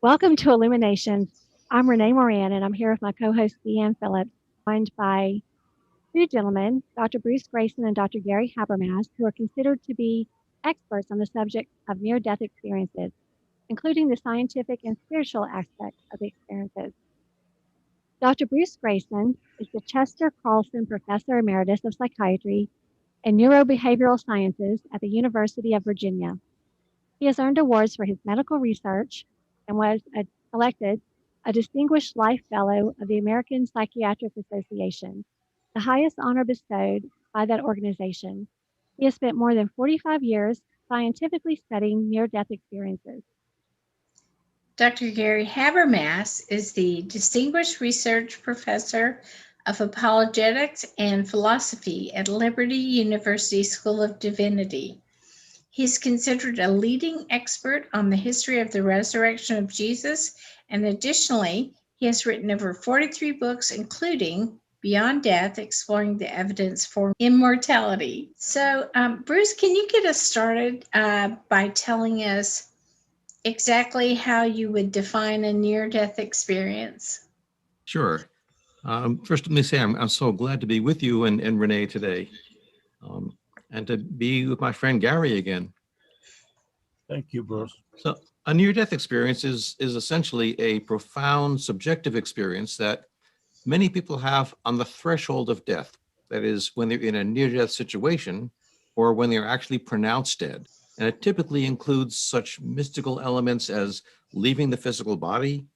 Welcome to Illuminations. I'm Ranae Moran, and I'm here with my co-host Deanne Phillips, joined by two gentlemen, Dr. Bruce Greyson and Dr. Gary Habermas, who are considered to be experts on the subject of near-death experiences, including the scientific and spiritual aspects of the experiences. Dr. Bruce Greyson is the Chester Carlson Professor Emeritus of Psychiatry and Neurobehavioral Sciences at the University of Virginia. He has earned awards for his medical research and was elected a Distinguished Life Fellow of the American Psychiatric Association, the highest honor bestowed by that organization. He has spent more than 45 years scientifically studying near death experiences. Dr. Gary Habermas is the Distinguished Research Professor of Apologetics and Philosophy at Liberty University School of Divinity. He's considered a leading expert on the history of the resurrection of Jesus, and additionally, he has written over 43 books, including Beyond Death, Exploring the Evidence for Immortality. So, Bruce, can you get us started by telling us exactly how you would define a near-death experience? Sure. First, let me say I'm so glad to be with you and Ranae today, and to be with my friend Gary again. Thank you, Bruce. So a near-death experience is essentially a profound subjective experience that many people have on the threshold of death. That is, when they're in a near-death situation or when they're actually pronounced dead. And it typically includes such mystical elements as leaving the physical body,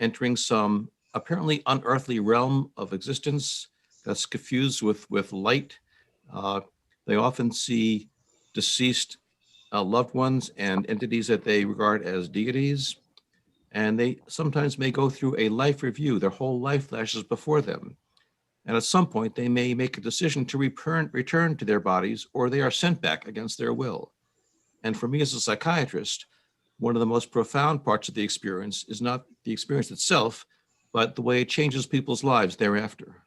entering some apparently unearthly realm of existence that's confused with light. They often see deceased loved ones and entities that they regard as deities. And they sometimes may go through a life review. Their whole life flashes before them. And at some point, they may make a decision to return to their bodies, or they are sent back against their will. And for me as a psychiatrist, one of the most profound parts of the experience is not the experience itself, but the way it changes people's lives thereafter.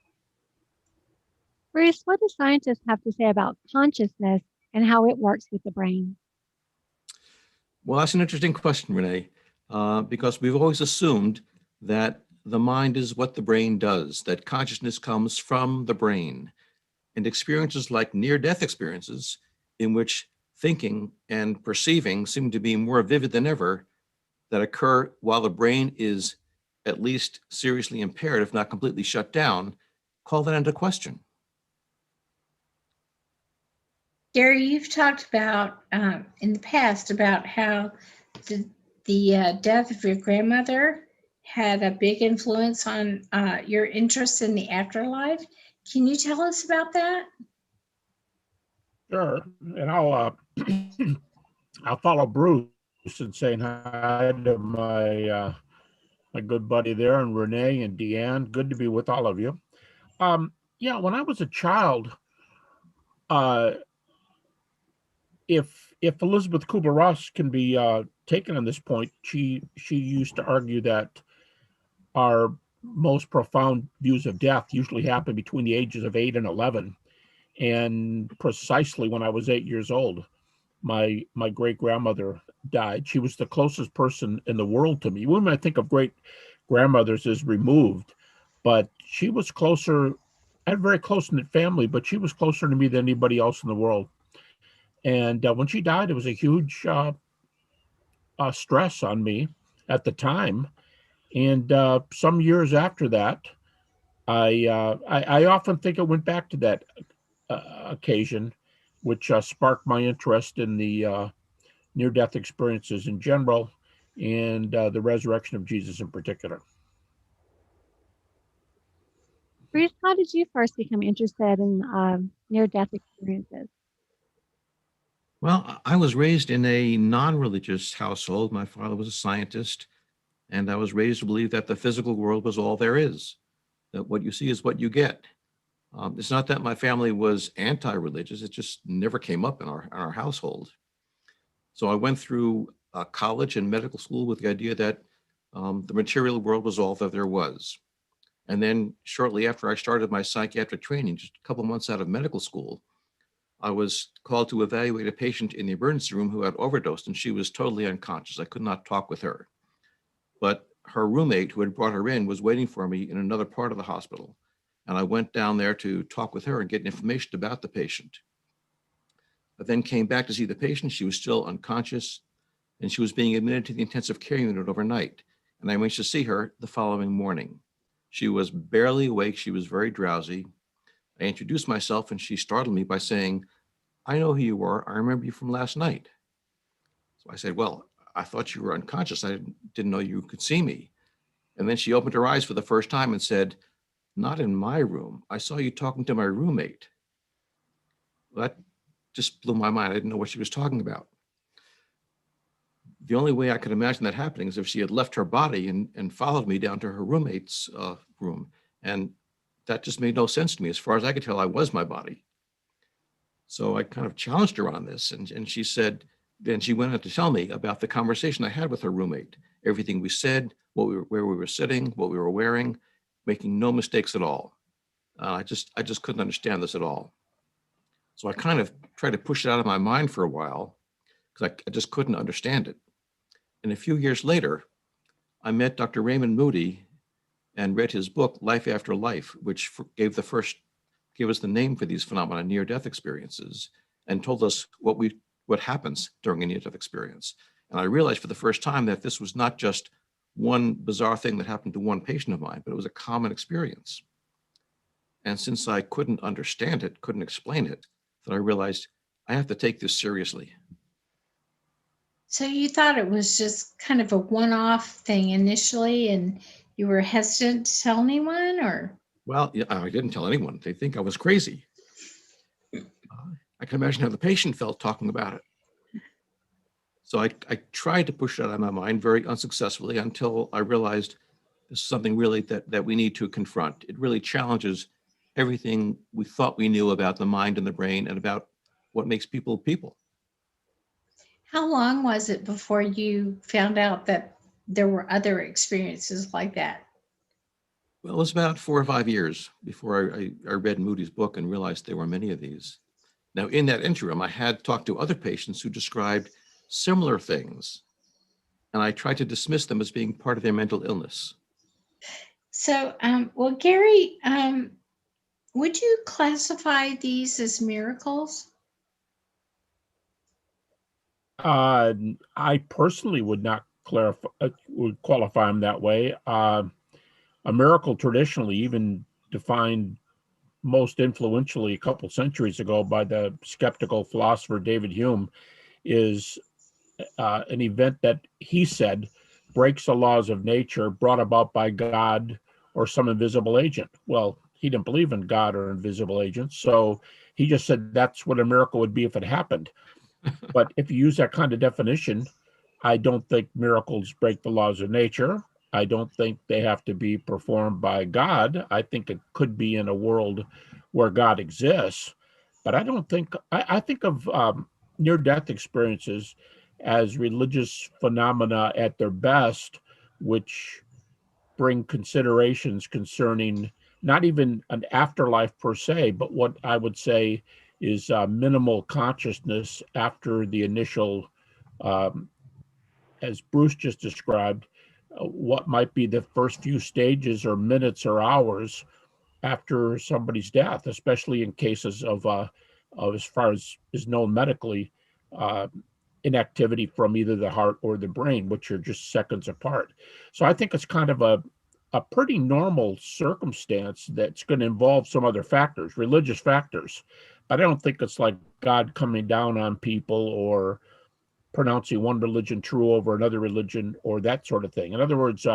Bruce, what do scientists have to say about consciousness and how it works with the brain? Well, that's an interesting question, Ranae, because we've always assumed that the mind is what the brain does, that consciousness comes from the brain. And experiences like near-death experiences, in which thinking and perceiving seem to be more vivid than ever, that occur while the brain is at least seriously impaired, if not completely shut down, call that into question. Gary, you've talked about in the past about how the death of your grandmother had a big influence on your interest in the afterlife. Can you tell us about that? Sure, and I'll I'll follow Bruce in saying hi to my good buddy there, and Ranae and Deanne. Good to be with all of you. Yeah, when I was a child, uh, if Elizabeth Kubler-Ross can be taken on this point, she used to argue that our most profound views of death usually happen between the ages of 8 and 11. And precisely when I was 8 years old, my great grandmother died. She was the closest person in the world to me. When I think of great grandmothers as removed, but she was closer. I had a very close knit family, but she was closer to me than anybody else in the world. And when she died, it was a huge stress on me at the time. And some years after that, I often think it went back to that occasion, which sparked my interest in the near-death experiences in general and the resurrection of Jesus in particular. Bruce, how did you first become interested in near-death experiences? Well, I was raised in a non-religious household. My father was a scientist, and I was raised to believe that the physical world was all there is, that what you see is what you get. It's not that my family was anti-religious, it just never came up in our household. So I went through college and medical school with the idea that the material world was all that there was. And then shortly after I started my psychiatric training, just a couple months out of medical school, I was called to evaluate a patient in the emergency room who had overdosed, and she was totally unconscious. I could not talk with her. But her roommate who had brought her in was waiting for me in another part of the hospital. And I went down there to talk with her and get information about the patient. I then came back to see the patient. She was still unconscious, and she was being admitted to the intensive care unit overnight. And I arranged to see her the following morning. She was barely awake. She was very drowsy. I introduced myself, and she startled me by saying, "I know who you are. I remember you from last night." So I said, "Well, I thought you were unconscious. I didn't know you could see me." And then she opened her eyes for the first time and said, "Not in my room. I saw you talking to my roommate." Well, that just blew my mind. I didn't know what she was talking about. The only way I could imagine that happening is if she had left her body and followed me down to her roommate's room. And that just made no sense to me. As far as I could tell, I was my body. So I kind of challenged her on this. And she said, then she went on to tell me about the conversation I had with her roommate, everything we said, where we were sitting, what we were wearing, making no mistakes at all. I just couldn't understand this at all. So I kind of tried to push it out of my mind for a while because I just couldn't understand it. And a few years later, I met Dr. Raymond Moody and read his book, Life After Life, which gave us the name for these phenomena, near-death experiences, and told us what happens during a near-death experience. And I realized for the first time that this was not just one bizarre thing that happened to one patient of mine, but it was a common experience. And since I couldn't understand it, couldn't explain it, that I realized I have to take this seriously. So you thought it was just kind of a one-off thing initially, and you were hesitant to tell anyone, or? Well, yeah, I didn't tell anyone. They think I was crazy. I can imagine how the patient felt talking about it. So I tried to push it out of my mind very unsuccessfully until I realized this is something really that we need to confront. It really challenges everything we thought we knew about the mind and the brain and about what makes people people. How long was it before you found out that there were other experiences like that? Well, it was about 4 or 5 years before I read Moody's book and realized there were many of these. Now, in that interim, I had talked to other patients who described similar things, and I tried to dismiss them as being part of their mental illness. So, well, Gary, would you classify these as miracles? I personally would not would qualify them that way. A miracle traditionally, even defined most influentially a couple centuries ago by the skeptical philosopher David Hume, is an event that he said breaks the laws of nature brought about by God or some invisible agent. Well, he didn't believe in God or invisible agents, so he just said that's what a miracle would be if it happened. But if you use that kind of definition, I don't think miracles break the laws of nature. I don't think they have to be performed by God. I think it could be in a world where God exists. But I don't think, I think of near-death experiences as religious phenomena at their best, which bring considerations concerning not even an afterlife per se, but what I would say is minimal consciousness after the initial, as Bruce just described, what might be the first few stages or minutes or hours after somebody's death, especially in cases of as far as is known medically, inactivity from either the heart or the brain, which are just seconds apart. So I think it's kind of a pretty normal circumstance that's going to involve some other factors, religious factors. But I don't think it's like God coming down on people or pronouncing one religion true over another religion or that sort of thing. In other words,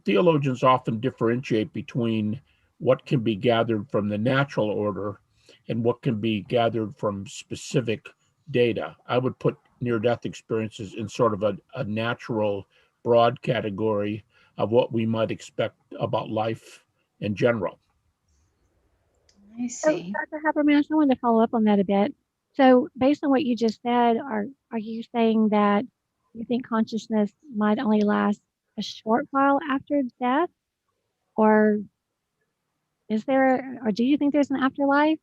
theologians often differentiate between what can be gathered from the natural order and what can be gathered from specific data. I would put near-death experiences in sort of a natural, broad category of what we might expect about life in general. I So, see. Dr. Habermas, I wanted to follow up on that a bit. So, based on what you just said, are you saying that you think consciousness might only last a short while after death, or do you think there's an afterlife?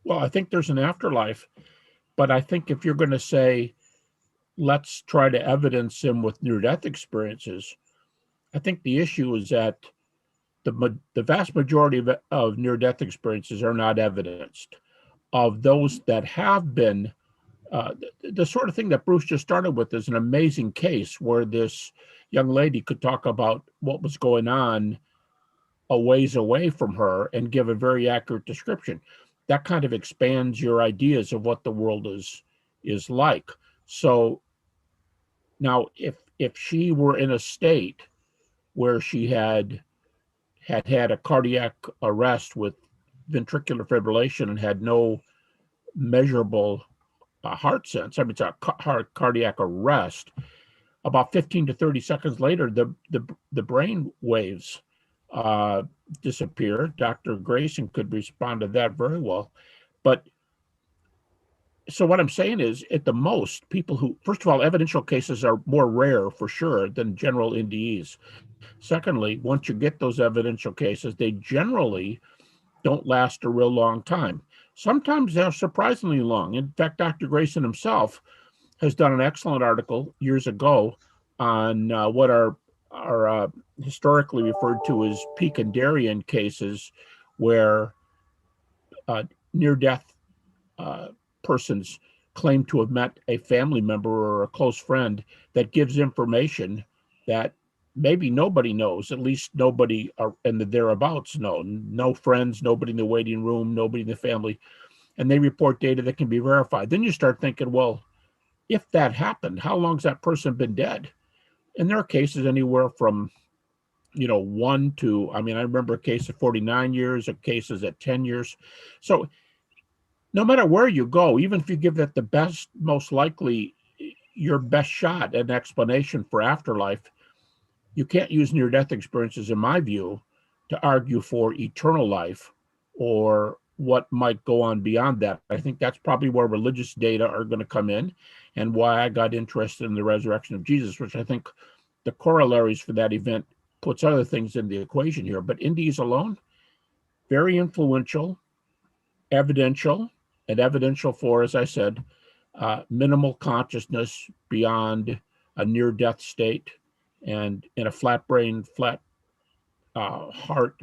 Well, I think there's an afterlife, but I think if you're going to say, let's try to evidence him with near-death experiences, I think the issue is that the vast majority of near-death experiences are not evidenced. Of those that have been, the sort of thing that Bruce just started with is an amazing case where this young lady could talk about what was going on a ways away from her and give a very accurate description. That kind of expands your ideas of what the world is like. So now, if she were in a state where she had a cardiac arrest with ventricular fibrillation and had no measurable heart sense, I mean, it's a cardiac arrest, about 15 to 30 seconds later, the brain waves disappear. Dr. Greyson could respond to that very well. But so what I'm saying is, at the most, people who, first of all, evidential cases are more rare for sure than general NDEs. Secondly, once you get those evidential cases, they generally don't last a real long time. Sometimes they're surprisingly long. In fact, Dr. Greyson himself has done an excellent article years ago on what are historically referred to as Picandarian cases, where near-death persons claim to have met a family member or a close friend that gives information that maybe nobody knows, at least nobody in the thereabouts know. No friends, nobody in the waiting room, nobody in the family, and they report data that can be verified. Then you start thinking, well, if that happened, how long's that person been dead? And there are cases anywhere from, 1 to, I mean, I remember a case of 49 years, of cases at 10 years. So no matter where you go, even if you give that the best, most likely, your best shot at an explanation for afterlife, you can't use near-death experiences, in my view, to argue for eternal life or what might go on beyond that. I think that's probably where religious data are going to come in, and why I got interested in the resurrection of Jesus, which I think the corollaries for that event puts other things in the equation here. But NDEs alone, very influential, evidential, and evidential for, as I said, minimal consciousness beyond a near-death state, and in a flat brain, flat heart,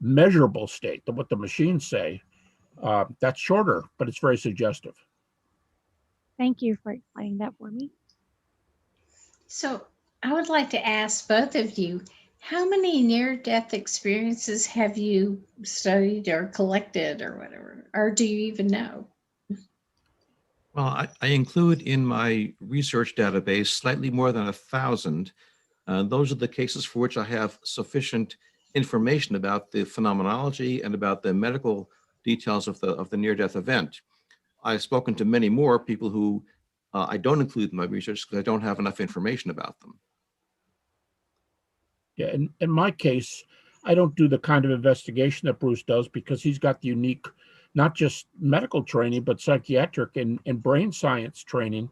measurable state, what the machines say. That's shorter, but it's very suggestive. Thank you for explaining that for me. So I would like to ask both of you, how many near-death experiences have you studied or collected or whatever? Or do you even know? Well, I include in my research database slightly more than 1,000. Those are the cases for which I have sufficient information about the phenomenology and about the medical details of the near-death event. I've spoken to many more people who I don't include in my research because I don't have enough information about them. Yeah, in my case, I don't do the kind of investigation that Bruce does, because he's got the unique, not just medical training, but psychiatric and brain science training.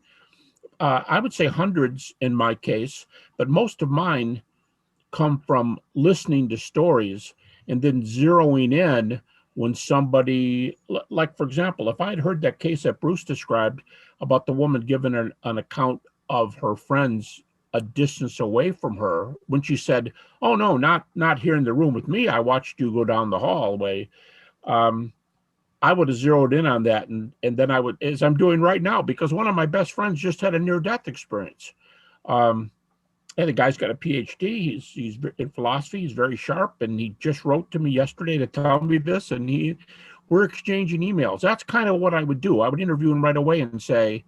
I would say hundreds in my case, but most of mine come from listening to stories and then zeroing in when somebody, like, for example, if I had heard that case that Bruce described about the woman giving an account of her friends a distance away from her, when she said, "Oh no, not here in the room with me, I watched you go down the hallway," I would have zeroed in on that, and then I would, as I'm doing right now, because one of my best friends just had a near-death experience. And the guy's got a PhD. He's in philosophy. He's very sharp, and he just wrote to me yesterday to tell me this. And we're exchanging emails. That's kind of what I would do. I would interview him right away and say,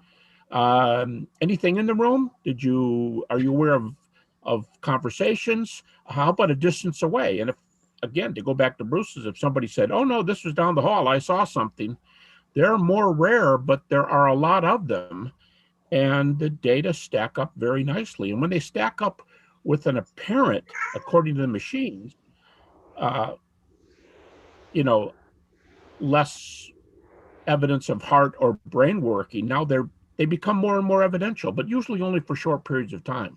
"Anything in the room? Are you aware of conversations? How about a distance away?" And if, again, to go back to Bruce's, if somebody said, "Oh no, this was down the hall, I saw something," they're more rare, but there are a lot of them. And the data stack up very nicely. And when they stack up with an apparent, according to the machines, less evidence of heart or brain working, now they become more and more evidential, but usually only for short periods of time.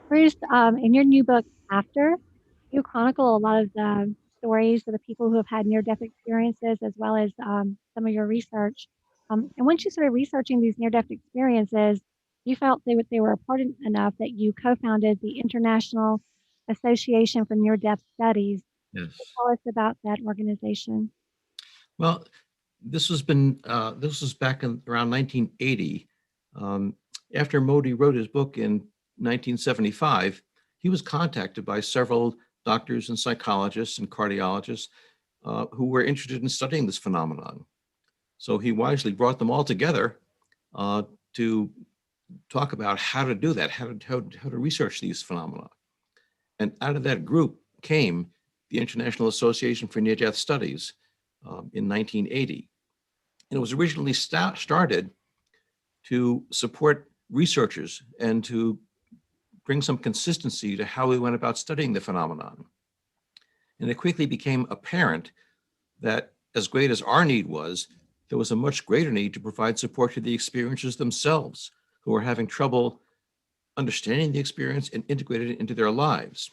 Bruce, in your new book, After, you chronicle a lot of the stories of the people who have had near-death experiences, as well as some of your research. And once you started researching these near-death experiences, you felt they were important enough that you co-founded the International Association for Near-Death Studies. Yes. Tell us about that organization. Well, this was back in around 1980. After Modi wrote his book in 1975, he was contacted by several doctors and psychologists and cardiologists who were interested in studying this phenomenon. So he wisely brought them all together to talk about how to do that, how to research these phenomena. And out of that group came the International Association for Near-Death Studies in 1980. And it was originally started to support researchers and to bring some consistency to how we went about studying the phenomenon. And it quickly became apparent that as great as our need was, there was a much greater need to provide support to the experiencers themselves who were having trouble understanding the experience and integrating it into their lives.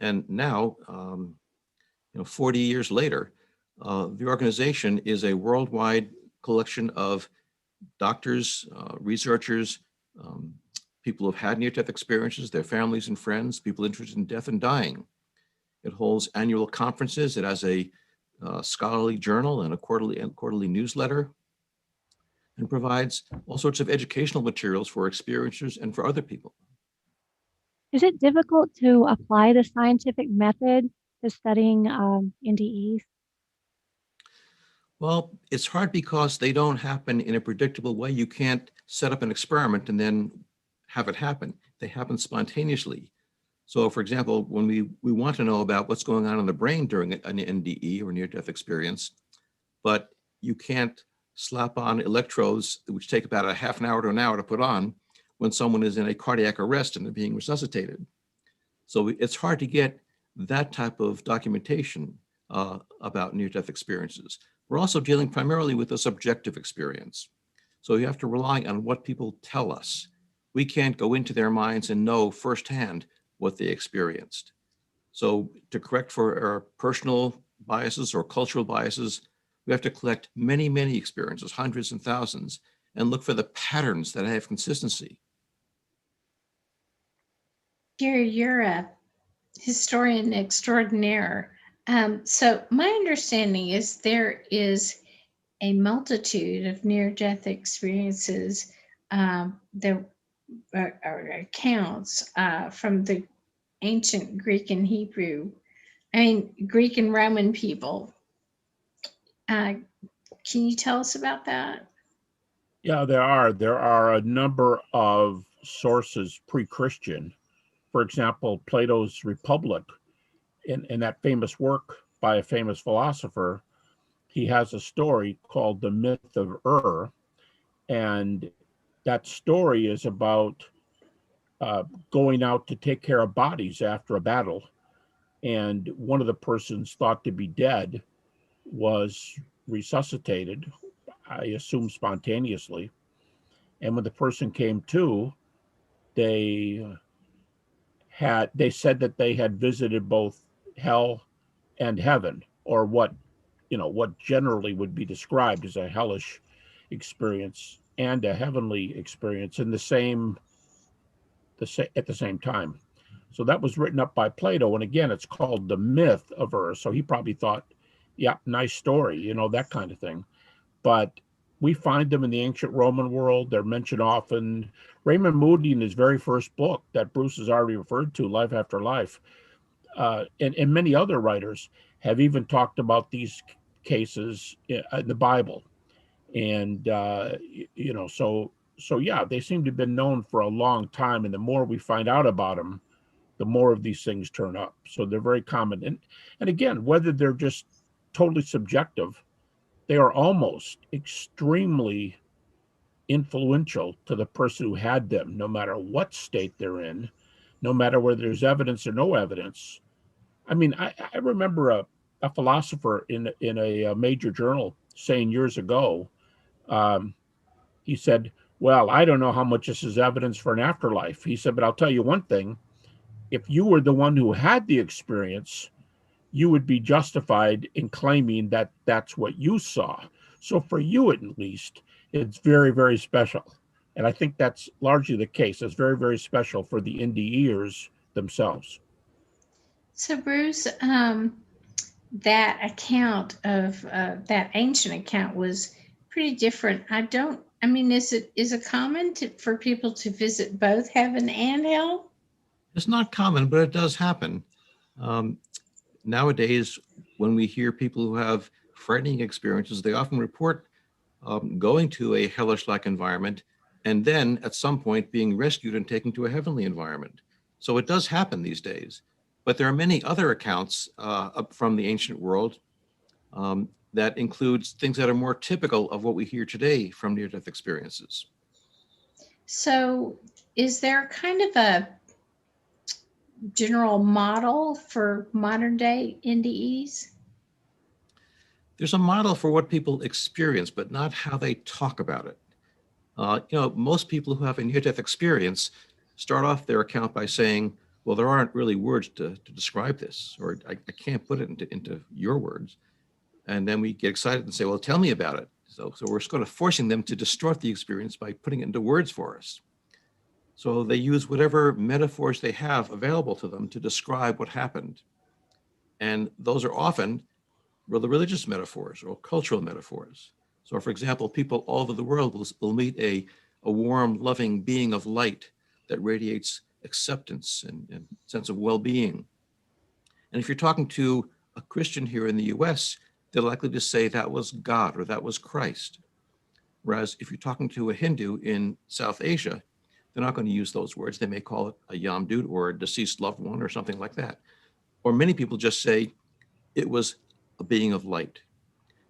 And now, 40 years later, the organization is a worldwide collection of doctors, researchers, people who've had near-death experiences, their families and friends, people interested in death and dying. It holds annual conferences. It has a scholarly journal and a quarterly newsletter, and provides all sorts of educational materials for experiencers and for other people. Is it difficult to apply the scientific method to studying NDEs? Well, it's hard because they don't happen in a predictable way. You can't set up an experiment and then have it happen. They happen spontaneously. So for example, when we want to know about what's going on in the brain during an NDE or near-death experience, but you can't slap on electrodes, which take about a half an hour to an hour to put on when someone is in a cardiac arrest and they're being resuscitated. So it's hard to get that type of documentation about near-death experiences. We're also dealing primarily with a subjective experience. So you have to rely on what people tell us. We can't go into their minds and know firsthand what they experienced. So to correct for our personal biases or cultural biases, we have to collect many, many experiences, hundreds and thousands, and look for the patterns that have consistency. Gary, you're a historian extraordinaire. So my understanding is there is a multitude of near-death experiences that are accounts from the ancient Greek and Greek and Roman people. Can you tell us about that? Yeah, there are a number of sources pre-Christian. For example, Plato's Republic, in that famous work by a famous philosopher, he has a story called the myth of and that story is about going out to take care of bodies after a battle. And one of the persons thought to be dead was resuscitated, I assume spontaneously. And when the person came to, they said that they had visited both hell and heaven, or what generally would be described as a hellish experience and a heavenly experience at the same time. So that was written up by Plato, and again, it's called the myth of So he probably thought, yeah, nice story, that kind of thing. But we find them in the ancient Roman world. They're mentioned often. Raymond Moody, in his very first book that Bruce has already referred to, Life After Life, and many other writers have even talked about these cases in the Bible. And, so yeah, they seem to have been known for a long time. And the more we find out about them, the more of these things turn up. So they're very common. And again, whether they're just totally subjective, they are almost extremely influential to the person who had them, no matter what state they're in, no matter whether there's evidence or no evidence. I mean, I remember a philosopher in a major journal saying years ago, he said, well, I don't know how much this is evidence for an afterlife. He said, but I'll tell you one thing. If you were the one who had the experience, you would be justified in claiming that that's what you saw. So for you, at least, it's very, very special. And I think that's largely the case. It's very, very special for the NDEers themselves. So Bruce, that account of that ancient account was pretty different. I mean, is it common for people to visit both heaven and hell? It's not common, but it does happen. Nowadays, when we hear people who have frightening experiences, they often report going to a hellish-like environment and then at some point being rescued and taken to a heavenly environment. So it does happen these days. But there are many other accounts from the ancient world that includes things that are more typical of what we hear today from near-death experiences. So is there kind of a general model for modern day NDEs? There's a model for what people experience, but not how they talk about it. Most people who have a near-death experience start off their account by saying, well, there aren't really words to describe this, or I can't put it into your words. And then we get excited and say, well, tell me about it. So we're sort of forcing them to distort the experience by putting it into words for us. So they use whatever metaphors they have available to them to describe what happened. And those are often religious metaphors or cultural metaphors. So for example, people all over the world will meet a warm, loving being of light that radiates acceptance and sense of well-being. And if you're talking to a Christian here in the US, they're likely to say that was God or that was Christ. Whereas if you're talking to a Hindu in South Asia, they're not going to use those words. They may call it a Yamdut or a deceased loved one or something like that. Or many people just say it was a being of light.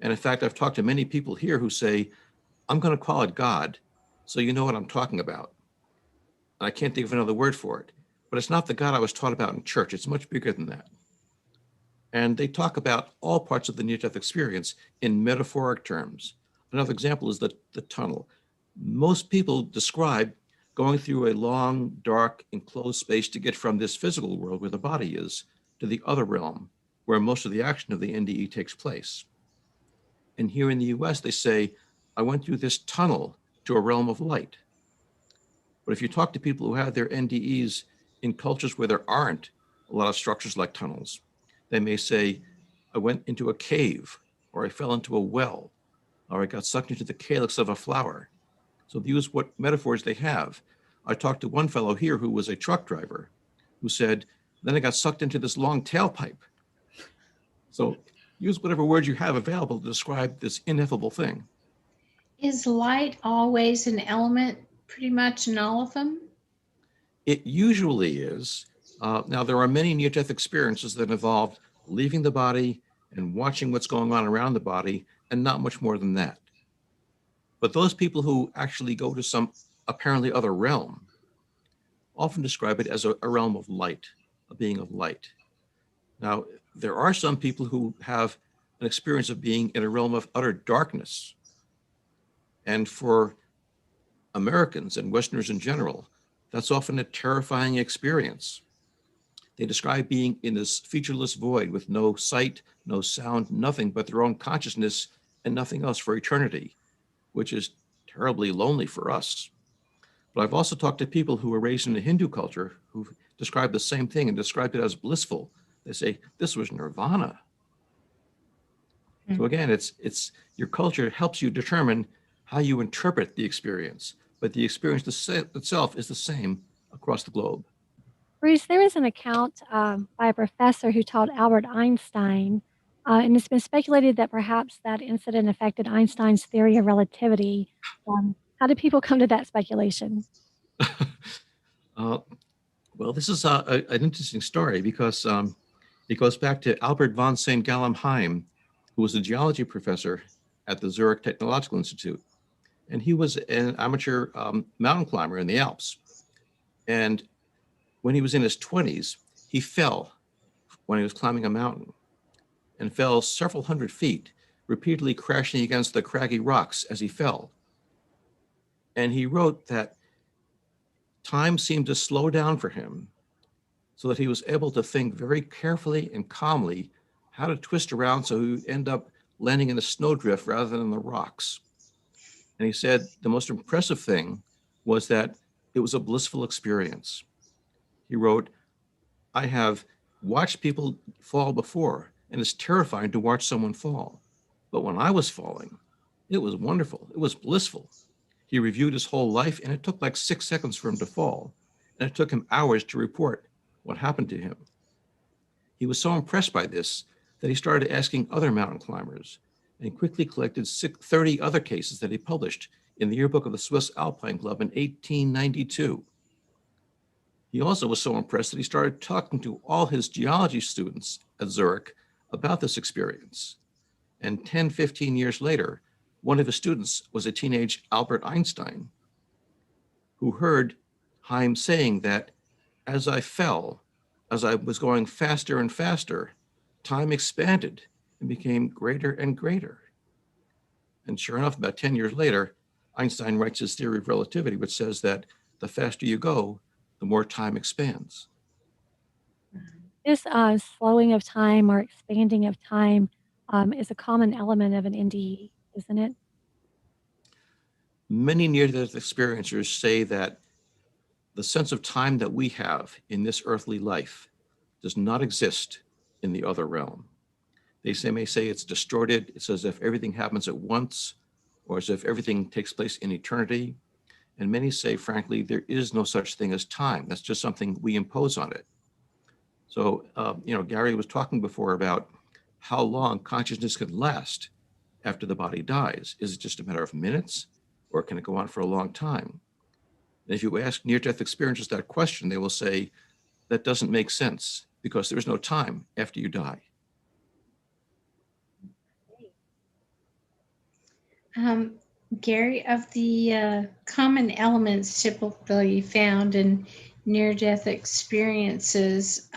And in fact, I've talked to many people here who say, I'm going to call it God, so you know what I'm talking about. And I can't think of another word for it. But it's not the God I was taught about in church. It's much bigger than that. And they talk about all parts of the near-death experience in metaphoric terms. Another example is the tunnel. Most people describe going through a long, dark, enclosed space to get from this physical world where the body is to the other realm, where most of the action of the NDE takes place. And here in the US, they say, I went through this tunnel to a realm of light. But if you talk to people who have their NDEs in cultures where there aren't a lot of structures like tunnels, they may say, I went into a cave, or I fell into a well, or I got sucked into the calyx of a flower. So they use what metaphors they have. I talked to one fellow here who was a truck driver who said, then I got sucked into this long tailpipe. So use whatever words you have available to describe this ineffable thing. Is light always an element pretty much in all of them? It usually is. Now, there are many near-death experiences that involve leaving the body and watching what's going on around the body, and not much more than that. But those people who actually go to some apparently other realm often describe it as a realm of light, a being of light. Now, there are some people who have an experience of being in a realm of utter darkness. And for Americans and Westerners in general, that's often a terrifying experience. They describe being in this featureless void with no sight, no sound, nothing but their own consciousness and nothing else for eternity, which is terribly lonely for us. But I've also talked to people who were raised in the Hindu culture who describe the same thing and describe it as blissful. They say, this was nirvana. So again, it's your culture helps you determine how you interpret the experience, but the experience itself is the same across the globe. Bruce, there was an account by a professor who taught Albert Einstein, and it's been speculated that perhaps that incident affected Einstein's theory of relativity. How did people come to that speculation? Well, this is an interesting story because it goes back to Albert von St. Gallen Heim, who was a geology professor at the Zurich Technological Institute. And he was an amateur mountain climber in the Alps. And when he was in his 20s, he fell when he was climbing a mountain and fell several hundred feet, repeatedly crashing against the craggy rocks as he fell. And he wrote that time seemed to slow down for him so that he was able to think very carefully and calmly how to twist around so he would end up landing in a snowdrift rather than in the rocks. And he said the most impressive thing was that it was a blissful experience. He wrote, I have watched people fall before, and it's terrifying to watch someone fall. But when I was falling, it was wonderful. It was blissful. He reviewed his whole life, and it took like 6 seconds for him to fall. And it took him hours to report what happened to him. He was so impressed by this that he started asking other mountain climbers and quickly collected 30 other cases that he published in the yearbook of the Swiss Alpine Club in 1892. He also was so impressed that he started talking to all his geology students at Zurich about this experience. And 10, 15 years later, one of his students was a teenage Albert Einstein, who heard Heim saying that as I fell, as I was going faster and faster, time expanded and became greater and greater. And sure enough, about 10 years later, Einstein writes his theory of relativity, which says that the faster you go, the more time expands. This slowing of time or expanding of time is a common element of an NDE, isn't it? Many near-death experiencers say that the sense of time that we have in this earthly life does not exist in the other realm. They may say it's distorted. It's as if everything happens at once, or as if everything takes place in eternity. And many say, frankly, there is no such thing as time. That's just something we impose on it. So, Gary was talking before about how long consciousness can last after the body dies. Is it just a matter of minutes, or can it go on for a long time? And if you ask near-death experiencers that question, they will say, that doesn't make sense because there is no time after you die. Gary, of the common elements typically found in near-death experiences,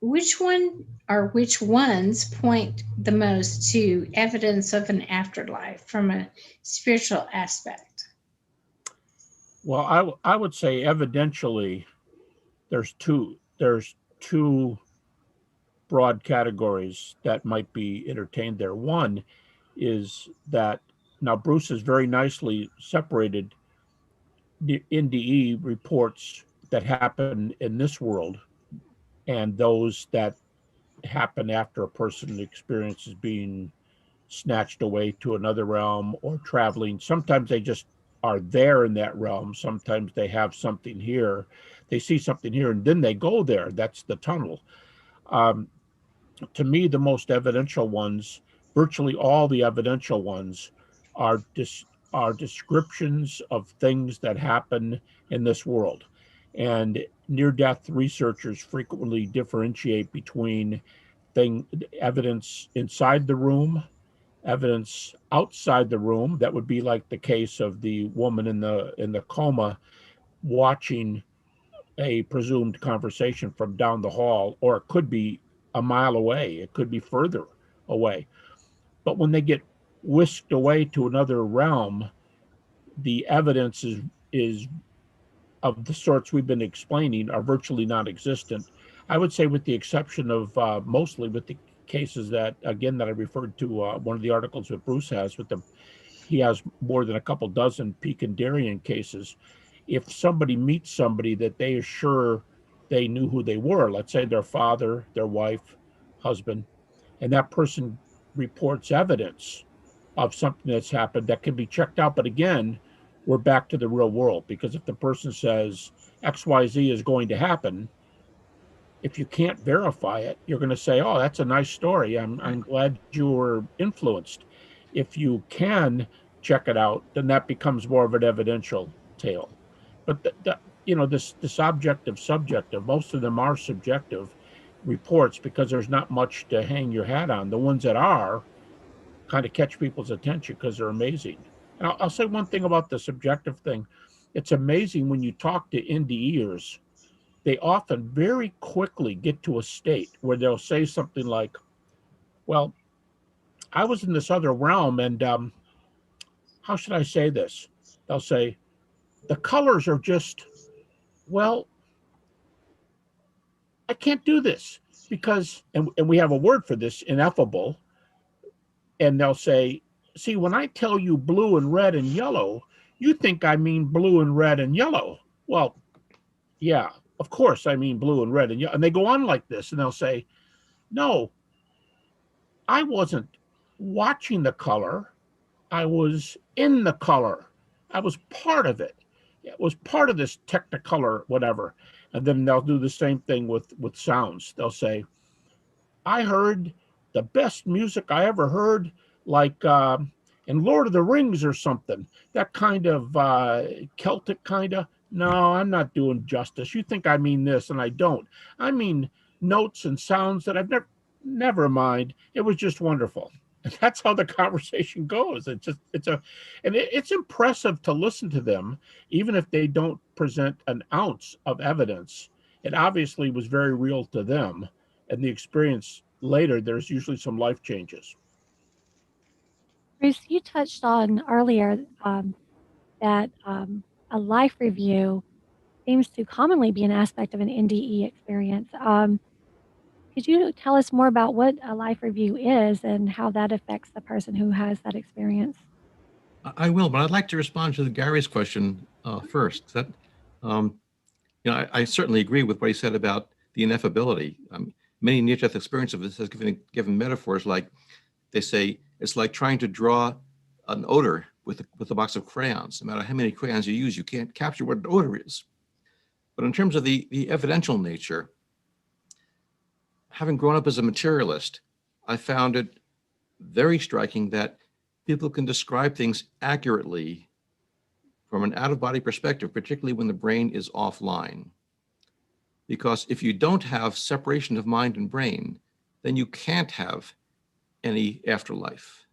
which ones point the most to evidence of an afterlife from a spiritual aspect? Well, I would say evidentially there's two broad categories that might be entertained there. One is that now Bruce has very nicely separated the NDE reports that happen in this world and those that happen after a person experiences being snatched away to another realm or traveling. Sometimes they just are there in that realm. Sometimes they have something here. They see something here and then they go there. That's the tunnel. To me, the most evidential ones, virtually all the evidential ones, are descriptions of things that happen in this world. And near-death researchers frequently differentiate between evidence inside the room, evidence outside the room. That would be like the case of the woman in the coma watching a presumed conversation from down the hall, or it could be a mile away, it could be further away. But when they get whisked away to another realm, the evidence is of the sorts we've been explaining are virtually non-existent. I would say, with the exception of mostly with the cases that I referred to, one of the articles that Bruce has he has more than a couple dozen Picandarian cases. If somebody meets somebody that they are sure they knew who they were, let's say their father, their wife, husband, and that person reports evidence of something that's happened that can be checked out. But again, we're back to the real world, because if the person says XYZ is going to happen, if you can't verify it, you're going to say, oh, that's a nice story. I'm glad you were influenced. If you can check it out, then that becomes more of an evidential tale. But this objective, subjective, most of them are subjective reports because there's not much to hang your hat on. The ones that are kind of catch people's attention because they're amazing. And I'll say one thing about the subjective thing. It's amazing when you talk to NDEers, they often very quickly get to a state where they'll say something like, well, I was in this other realm, and how should I say this? They'll say, the colors are just, well, I can't do this. because, and we have a word for this, ineffable, and they'll say, see, when I tell you blue and red and yellow, you think I mean blue and red and yellow. Well, yeah, of course I mean blue and red and yellow. And they go on like this, and they'll say, no, I wasn't watching the color. I was in the color. I was part of it. It was part of this technicolor, whatever. And then they'll do the same thing with sounds. They'll say, I heard the best music I ever heard, like in Lord of the Rings or something. That kind of Celtic kind of. No, I'm not doing justice. You think I mean this, and I don't. I mean notes and sounds that I've never mind. It was just wonderful. And that's how the conversation goes. It's impressive to listen to them, even if they don't present an ounce of evidence. It obviously was very real to them, and the experience later, there's usually some life changes. Bruce, you touched on earlier that a life review seems to commonly be an aspect of an NDE experience. Could you tell us more about what a life review is and how that affects the person who has that experience? I will, but I'd like to respond to Gary's question first. That, I certainly agree with what he said about the ineffability. Many near-death experiences have given metaphors like, they say, it's like trying to draw an odor with a box of crayons. No matter how many crayons you use, you can't capture what an odor is. But in terms of the evidential nature, having grown up as a materialist, I found it very striking that people can describe things accurately from an out-of-body perspective, particularly when the brain is offline. Because if you don't have separation of mind and brain, then you can't have any afterlife.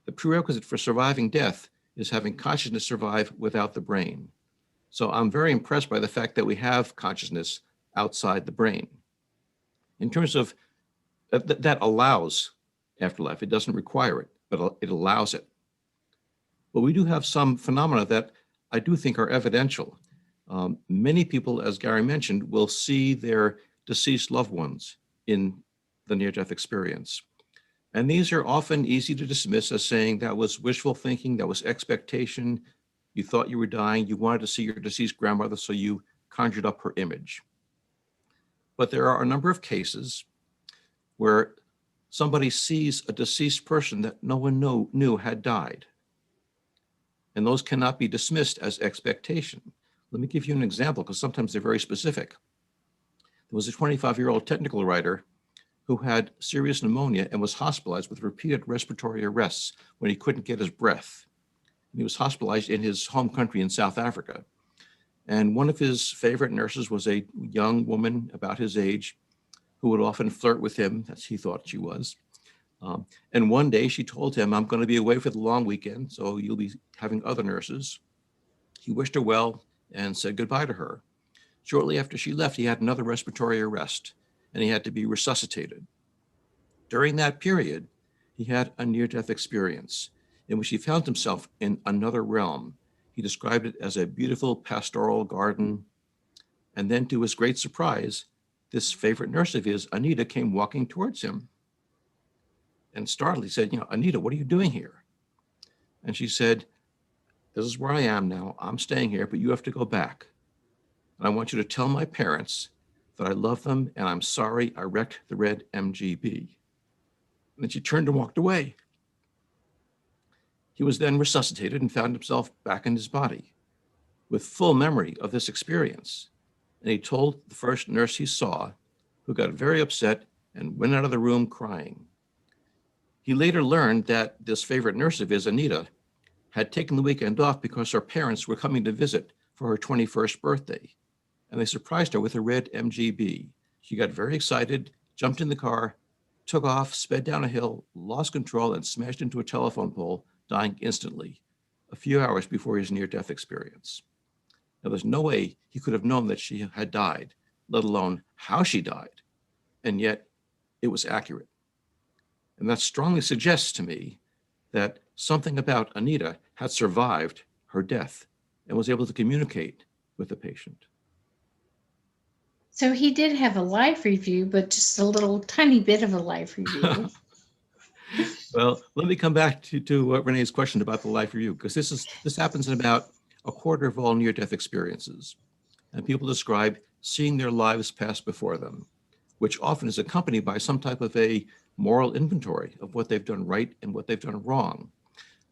The prerequisite for surviving death is having consciousness survive without the brain. So I'm very impressed by the fact that we have consciousness outside the brain. In terms of that allows afterlife, it doesn't require it, but it allows it. But we do have some phenomena that I do think are evidential. Many people, as Gary mentioned, will see their deceased loved ones in the near-death experience. And these are often easy to dismiss as saying that was wishful thinking, that was expectation. You thought you were dying, you wanted to see your deceased grandmother, so you conjured up her image. But there are a number of cases where somebody sees a deceased person that no one knew had died. And those cannot be dismissed as expectation. Let me give you an example, because sometimes they're very specific. There was a 25-year-old technical writer who had serious pneumonia and was hospitalized with repeated respiratory arrests when he couldn't get his breath. And he was hospitalized in his home country in South Africa. And one of his favorite nurses was a young woman about his age who would often flirt with him, as he thought she was. And one day she told him, I'm going to be away for the long weekend, so you'll be having other nurses. He wished her well and said goodbye to her. Shortly after she left, he had another respiratory arrest, and he had to be resuscitated. During that period, he had a near-death experience in which he found himself in another realm. He described it as a beautiful pastoral garden. And then, to his great surprise, this favorite nurse of his, Anita, came walking towards him. And startled, he said, Anita, what are you doing here? And she said, this is where I am now. I'm staying here, but you have to go back. And I want you to tell my parents that I love them and I'm sorry I wrecked the red MGB. And then she turned and walked away. He was then resuscitated and found himself back in his body with full memory of this experience. And he told the first nurse he saw, who got very upset and went out of the room crying. He later learned that this favorite nurse of his, Anita, had taken the weekend off because her parents were coming to visit for her 21st birthday. And they surprised her with a red MGB. She got very excited, jumped in the car, took off, sped down a hill, lost control, and smashed into a telephone pole, dying instantly, a few hours before his near-death experience. Now, there's no way he could have known that she had died, let alone how she died. And yet, it was accurate. And that strongly suggests to me that something about Anita had survived her death and was able to communicate with the patient. So he did have a life review, but just a little tiny bit of a life review. Well, let me come back to Ranae's question about the life review, because this happens in about a quarter of all near-death experiences. And people describe seeing their lives pass before them, which often is accompanied by some type of a moral inventory of what they've done right and what they've done wrong.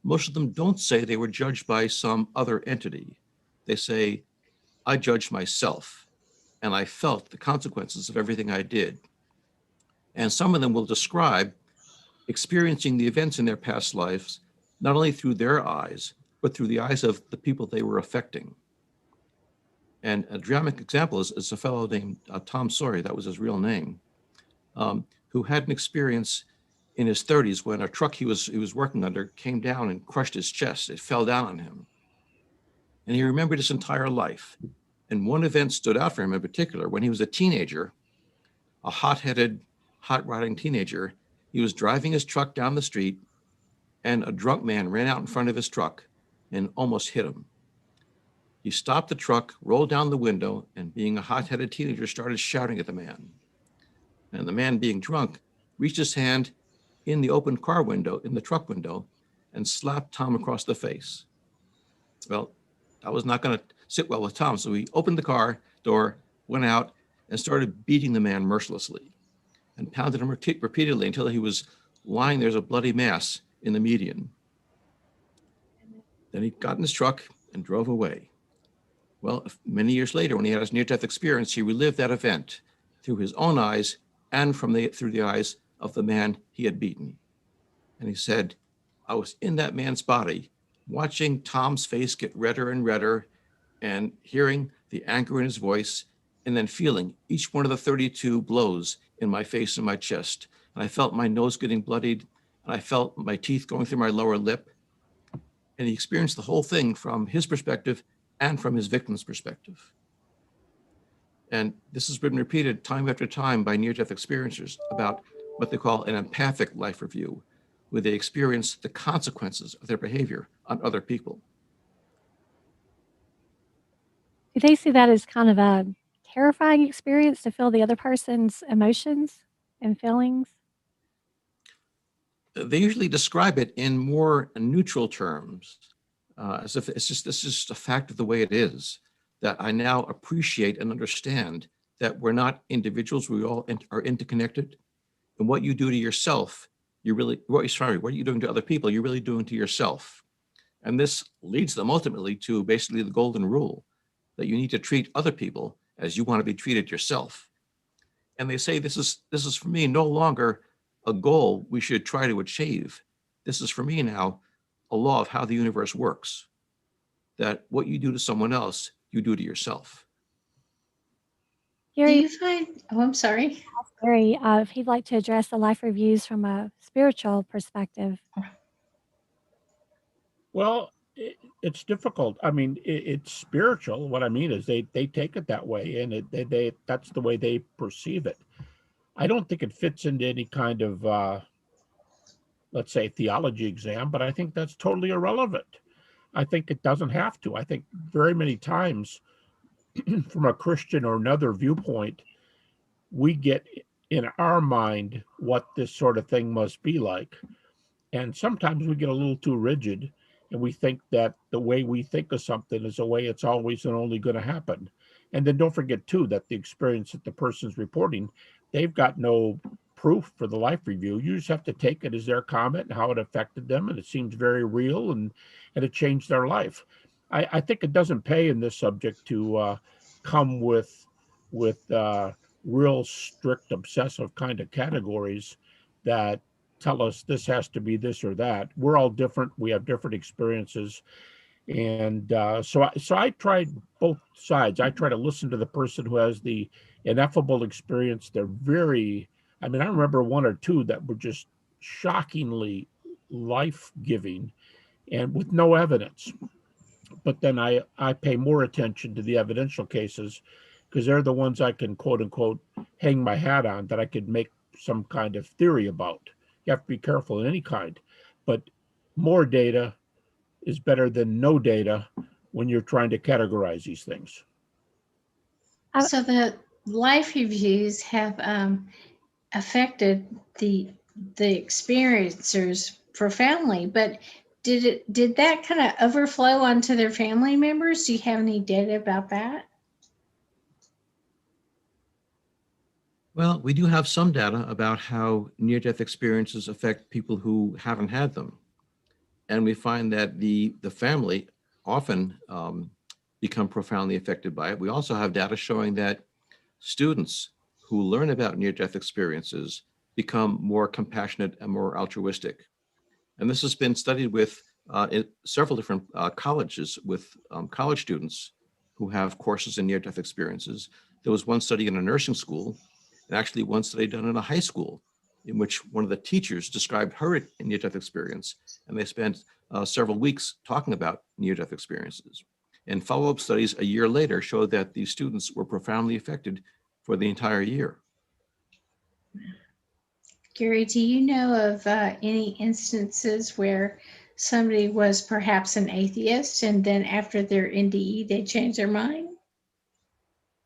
Most of them don't say they were judged by some other entity. They say, I judged myself, and I felt the consequences of everything I did. And some of them will describe experiencing the events in their past lives, not only through their eyes, but through the eyes of the people they were affecting. And a dramatic example is a fellow named Tom Sawyer, that was his real name, who had an experience in his 30s when a truck he was working under came down and crushed his chest. It fell down on him. And he remembered his entire life. And one event stood out for him in particular. When he was a teenager, a hot-headed, hot-rodding teenager, he was driving his truck down the street, and a drunk man ran out in front of his truck and almost hit him. He stopped the truck, rolled down the window, and being a hot-headed teenager, started shouting at the man. And the man, being drunk, reached his hand in the open car window, in the truck window, and slapped Tom across the face. Well, that was not going to sit well with Tom, so he opened the car door, went out, and started beating the man mercilessly and pounded him repeatedly until he was lying there as a bloody mass in the median. Then he got in his truck and drove away. Well, many years later, when he had his near-death experience, he relived that event through his own eyes and through the eyes of the man he had beaten. And he said, I was in that man's body, watching Tom's face get redder and redder, and hearing the anger in his voice, and then feeling each one of the 32 blows in my face and my chest. And I felt my nose getting bloodied, and I felt my teeth going through my lower lip. And he experienced the whole thing from his perspective and from his victim's perspective. And this has been repeated time after time by near-death experiencers about what they call an empathic life review, where they experience the consequences of their behavior on other people. Do they see that as kind of a terrifying experience to feel the other person's emotions and feelings? They usually describe it in more neutral terms, as if this is just a fact of the way it is, that I now appreciate and understand that we're not individuals, we all are interconnected. And what you do to yourself, what you're doing to other people, you're really doing to yourself. And this leads them ultimately to basically the golden rule, that you need to treat other people as you want to be treated yourself. And they say this is for me no longer a goal we should try to achieve. This is for me now a law of how the universe works, that what you do to someone else, you do to yourself. Do Gary, you find, oh, I'm sorry. Gary, if he'd like to address the life reviews from a spiritual perspective. Well, it's difficult. I mean, it's spiritual. What I mean is they take it that way, and that's the way they perceive it. I don't think it fits into any kind of, let's say, theology exam, but I think that's totally irrelevant. I think it doesn't have to. I think very many times from a Christian or another viewpoint, we get in our mind what this sort of thing must be like. And sometimes we get a little too rigid, and we think that the way we think of something is the way it's always and only going to happen. And then don't forget, too, that the experience that the person's reporting, they've got no proof for the life review. You just have to take it as their comment and how it affected them. And it seems very real, and it changed their life. I think it doesn't pay in this subject to come with real strict, obsessive kind of categories that tell us this has to be this or that. We're all different. We have different experiences. And so I tried both sides. I try to listen to the person who has the ineffable experience. They're I remember one or two that were just shockingly life-giving and with no evidence. But then I pay more attention to the evidential cases, because they're the ones I can, quote unquote, hang my hat on, that I could make some kind of theory about. You have to be careful in any kind, but more data is better than no data when you're trying to categorize these things. So life reviews have affected the experiencers profoundly, but did that kind of overflow onto their family members? Do you have any data about that? Well, we do have some data about how near-death experiences affect people who haven't had them. And we find that the family often become profoundly affected by it. We also have data showing that students who learn about near-death experiences become more compassionate and more altruistic. And this has been studied with several different colleges with college students who have courses in near-death experiences. There was one study in a nursing school, and actually one study done in a high school, in which one of the teachers described her near-death experience, and they spent several weeks talking about near-death experiences. And follow-up studies a year later showed that these students were profoundly affected for the entire year. Gary, do you know of any instances where somebody was perhaps an atheist and then after their NDE, they changed their mind?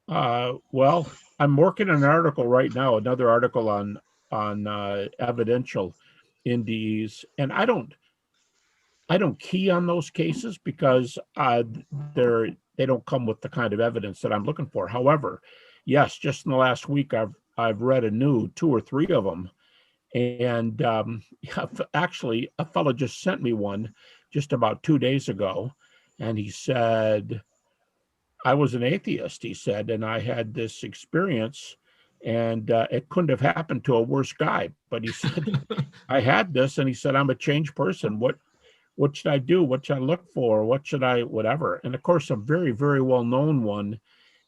Well, I'm working on an article right now, another article on evidential NDEs, and I don't key on those cases because they don't come with the kind of evidence that I'm looking for. However, yes, just in the last week, I've read a new 2 or 3 of them, and actually, a fellow just sent me one just about 2 days ago, and he said, I was an atheist, he said, and I had this experience, and it couldn't have happened to a worse guy. But he said, I had this, and he said, I'm a changed person. What should I do? What should I look for? What should I, whatever? And of course, a very, very well-known one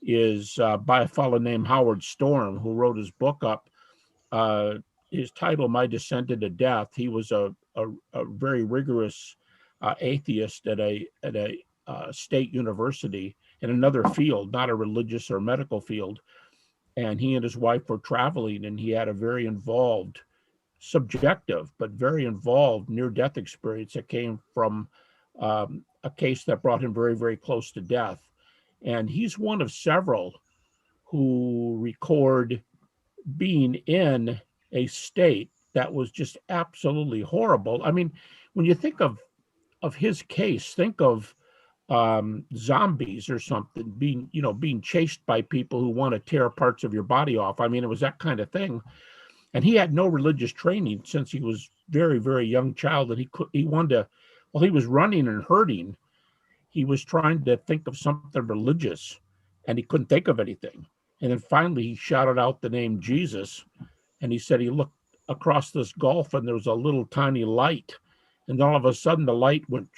is by a fellow named Howard Storm, who wrote his book up. His title, My Descent into Death. He was a very rigorous atheist at a state university in another field, not a religious or medical field. And he and his wife were traveling, and he had a very involved, subjective, but very involved near-death experience that came from a case that brought him very, very close to death. And he's one of several who record being in a state that was just absolutely horrible. I mean, when you think of his case, think of zombies or something, being chased by people who want to tear parts of your body off. I mean, it was that kind of thing. And he had no religious training since he was very, very young child. And he wanted to, while he was running and hurting, he was trying to think of something religious, and he couldn't think of anything. And then finally he shouted out the name Jesus, and he said he looked across this gulf and there was a little tiny light. And all of a sudden the light went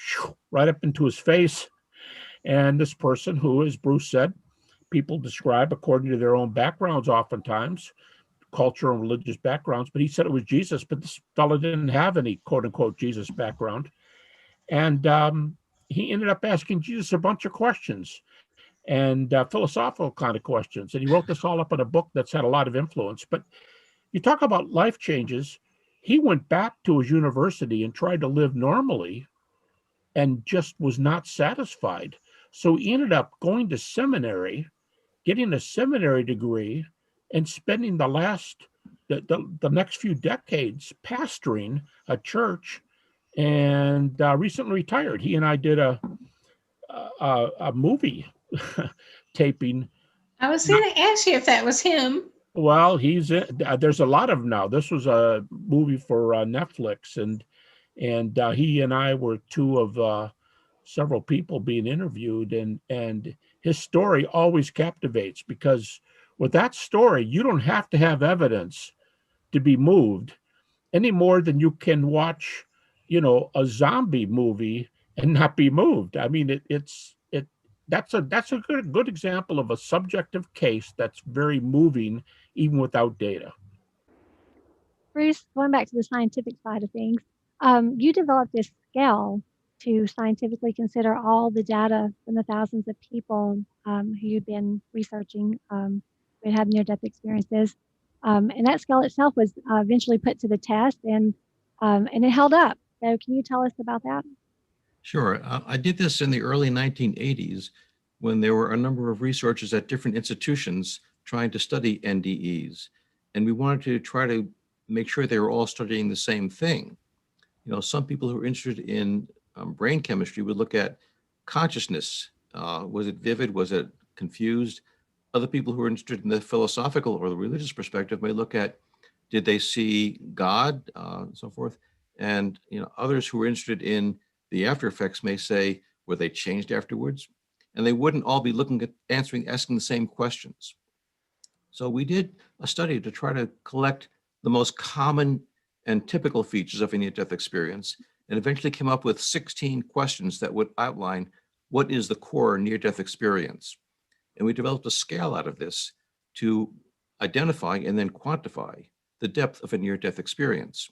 right up into his face. And this person who, as Bruce said, people describe according to their own backgrounds oftentimes, cultural and religious backgrounds, but he said it was Jesus, but this fellow didn't have any quote unquote Jesus background. And he ended up asking Jesus a bunch of questions and philosophical kind of questions. And he wrote this all up in a book that's had a lot of influence. But you talk about life changes. He went back to his university and tried to live normally and just was not satisfied. So he ended up going to seminary, getting a seminary degree, and spending the next few decades pastoring a church, and recently retired. He and I did a movie taping. I was going to ask you if that was him. Well, there's a lot of them now. This was a movie for Netflix, and he and I were 2 of several people being interviewed, and his story always captivates, because with that story, you don't have to have evidence to be moved any more than you can watch, a zombie movie and not be moved. I mean, that's a good example of a subjective case that's very moving, even without data. Bruce, going back to the scientific side of things, you developed this scale to scientifically consider all the data from the thousands of people who you've been researching who had near-death experiences. And that scale itself was eventually put to the test, and it held up. So can you tell us about that? Sure. I did this in the early 1980s when there were a number of researchers at different institutions trying to study NDEs. And we wanted to try to make sure they were all studying the same thing. You know, some people who are interested in brain chemistry would look at consciousness. Was it vivid? Was it confused? Other people who are interested in the philosophical or the religious perspective may look at, did they see God, and so forth. And others who are interested in the after effects may say, were they changed afterwards? And they wouldn't all be looking at asking the same questions. So we did a study to try to collect the most common and typical features of a near-death experience, and eventually came up with 16 questions that would outline what is the core near-death experience. And we developed a scale out of this to identify and then quantify the depth of a near-death experience.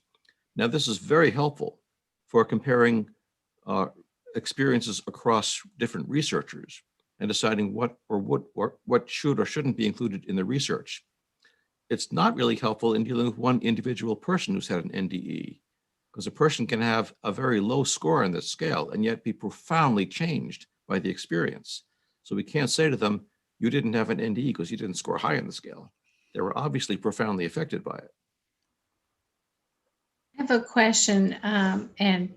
Now, this is very helpful for comparing experiences across different researchers and deciding what should or shouldn't be included in the research. It's not really helpful in dealing with one individual person who's had an NDE, because a person can have a very low score on this scale and yet be profoundly changed by the experience. So we can't say to them, you didn't have an NDE because you didn't score high on the scale. They were obviously profoundly affected by it. I have a question, and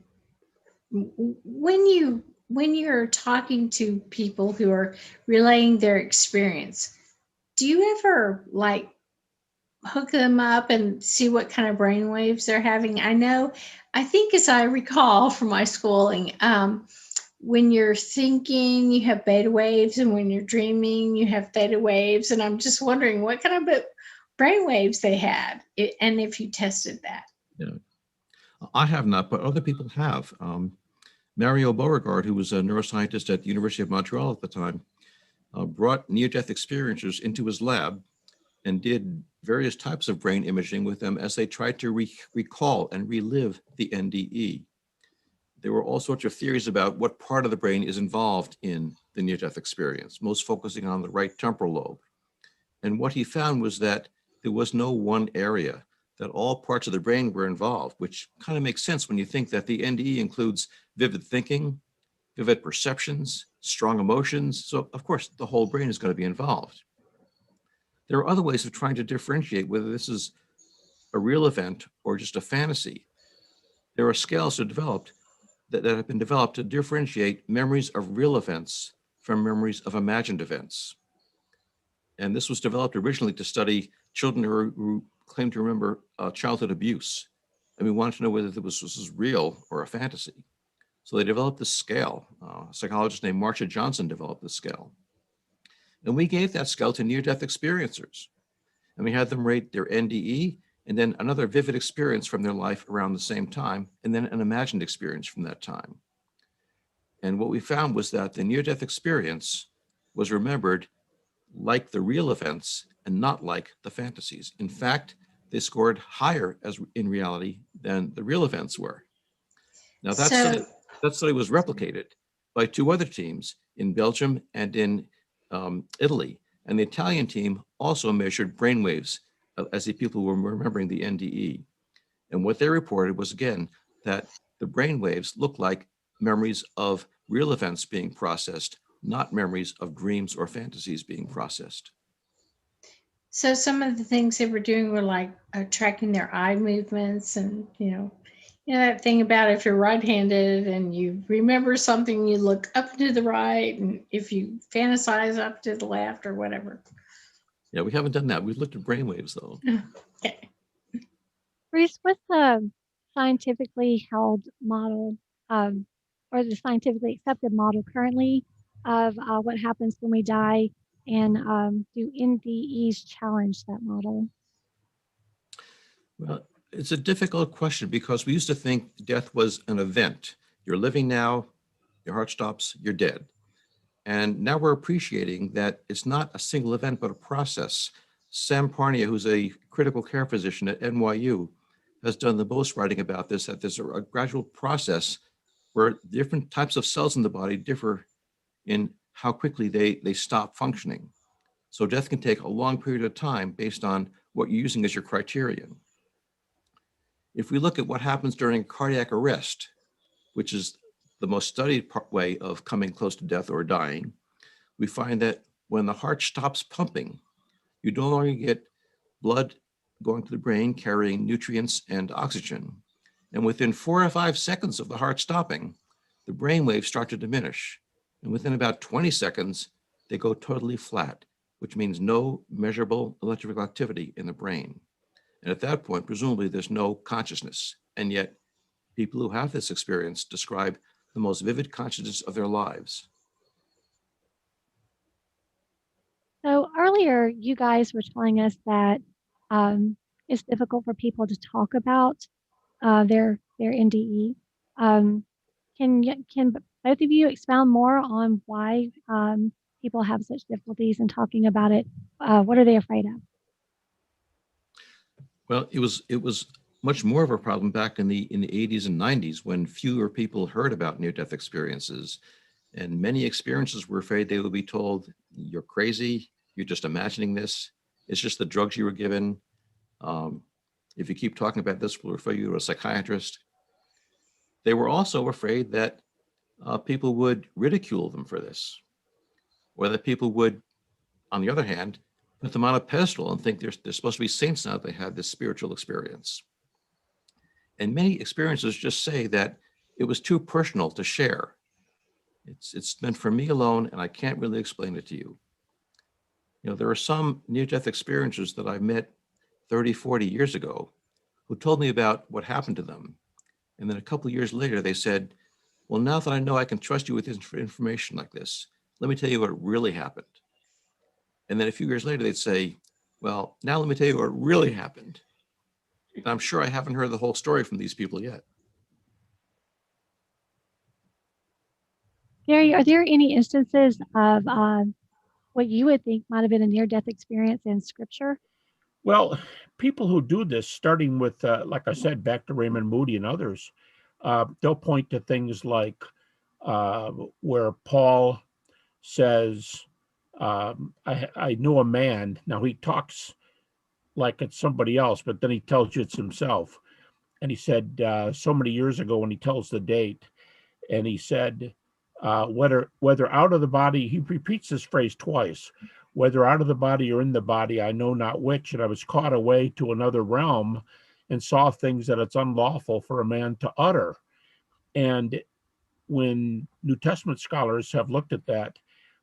when you're talking to people who are relaying their experience, do you ever like hook them up and see what kind of brain waves they're having? I think as I recall from my schooling, when you're thinking, you have beta waves, and when you're dreaming, you have theta waves. And I'm just wondering what kind of brain waves they had, and if you tested that. Yeah, I have not, but other people have. Mario Beauregard, who was a neuroscientist at the University of Montreal at the time, brought near-death experiencers into his lab and did various types of brain imaging with them as they tried to recall and relive the NDE. There were all sorts of theories about what part of the brain is involved in the near-death experience, most focusing on the right temporal lobe. And what he found was that there was no one area, that all parts of the brain were involved, which kind of makes sense when you think that the NDE includes vivid thinking, vivid perceptions, strong emotions. So of course, the whole brain is going to be involved. There are other ways of trying to differentiate whether this is a real event or just a fantasy. There are scales that have been developed to differentiate memories of real events from memories of imagined events. And this was developed originally to study children who claim to remember childhood abuse. And we wanted to know whether this was real or a fantasy. So they developed this scale. A psychologist named Marcia Johnson developed this scale. And we gave that scale to near-death experiencers. And we had them rate their NDE and then another vivid experience from their life around the same time, and then an imagined experience from that time. And what we found was that the near-death experience was remembered like the real events and not like the fantasies. In fact, they scored higher in reality than the real events were. Now that study was replicated by two other teams in Belgium and in Italy. And the Italian team also measured brainwaves as the people were remembering the NDE. And what they reported was, again, that the brainwaves looked like memories of real events being processed, not memories of dreams or fantasies being processed. So some of the things they were doing were like tracking their eye movements, and that thing about if you're right-handed and you remember something, you look up to the right, and if you fantasize up to the left or whatever. Yeah, we haven't done that. We've looked at brainwaves though. Okay. Bruce, what's the scientifically held model or the scientifically accepted model currently of what happens when we die, and do NDEs challenge that model? Well, it's a difficult question because we used to think death was an event. You're living now, your heart stops, you're dead. And now we're appreciating that it's not a single event, but a process. Sam Parnia, who's a critical care physician at NYU, has done the most writing about this, that there's a gradual process where different types of cells in the body differ in how quickly they stop functioning. So death can take a long period of time based on what you're using as your criterion. If we look at what happens during cardiac arrest, which is the most studied way of coming close to death or dying, we find that when the heart stops pumping, You no longer get blood going to the brain carrying nutrients and oxygen. And within 4 or 5 seconds of the heart stopping, the brain waves start to diminish. And within about 20 seconds, they go totally flat, which means no measurable electrical activity in the brain. And at that point, presumably there's no consciousness. And yet people who have this experience describe the most vivid consciousness of their lives. So earlier, you guys were telling us that it's difficult for people to talk about their NDE. Can both of you expound more on why people have such difficulties in talking about it? What are they afraid of? Well, it was much more of a problem back in the 80s and 90s when fewer people heard about near-death experiences. And many experiences were afraid they would be told, you're crazy, you're just imagining this, it's just the drugs you were given. If you keep talking about this, we'll refer you to a psychiatrist. They were also afraid that people would ridicule them for this, or that people would, on the other hand, put them on a pedestal and think they're supposed to be saints now that they had this spiritual experience. And many experiences just say that it was too personal to share. It's meant for me alone, and I can't really explain it to you. You know, there are some near-death experiencers that I met 30, 40 years ago who told me about what happened to them. And then a couple of years later, they said, well, now that I know I can trust you with information like this, let me tell you what really happened. And then a few years later, they'd say, well, now let me tell you what really happened. And I'm sure I haven't heard the whole story from these people yet. Gary, are there any instances of what you would think might have been a near-death experience in Scripture? Well, people who do this, starting with, like I said, back to Raymond Moody and others, they'll point to things like where Paul says, I know a man. Now he talks like it's somebody else, but then he tells you it's himself. And he said so many years ago when he tells the date, and he said, whether out of the body, he repeats this phrase twice, whether out of the body or in the body, I know not which, and I was caught away to another realm and saw things that it's unlawful for a man to utter. And when New Testament scholars have looked at that,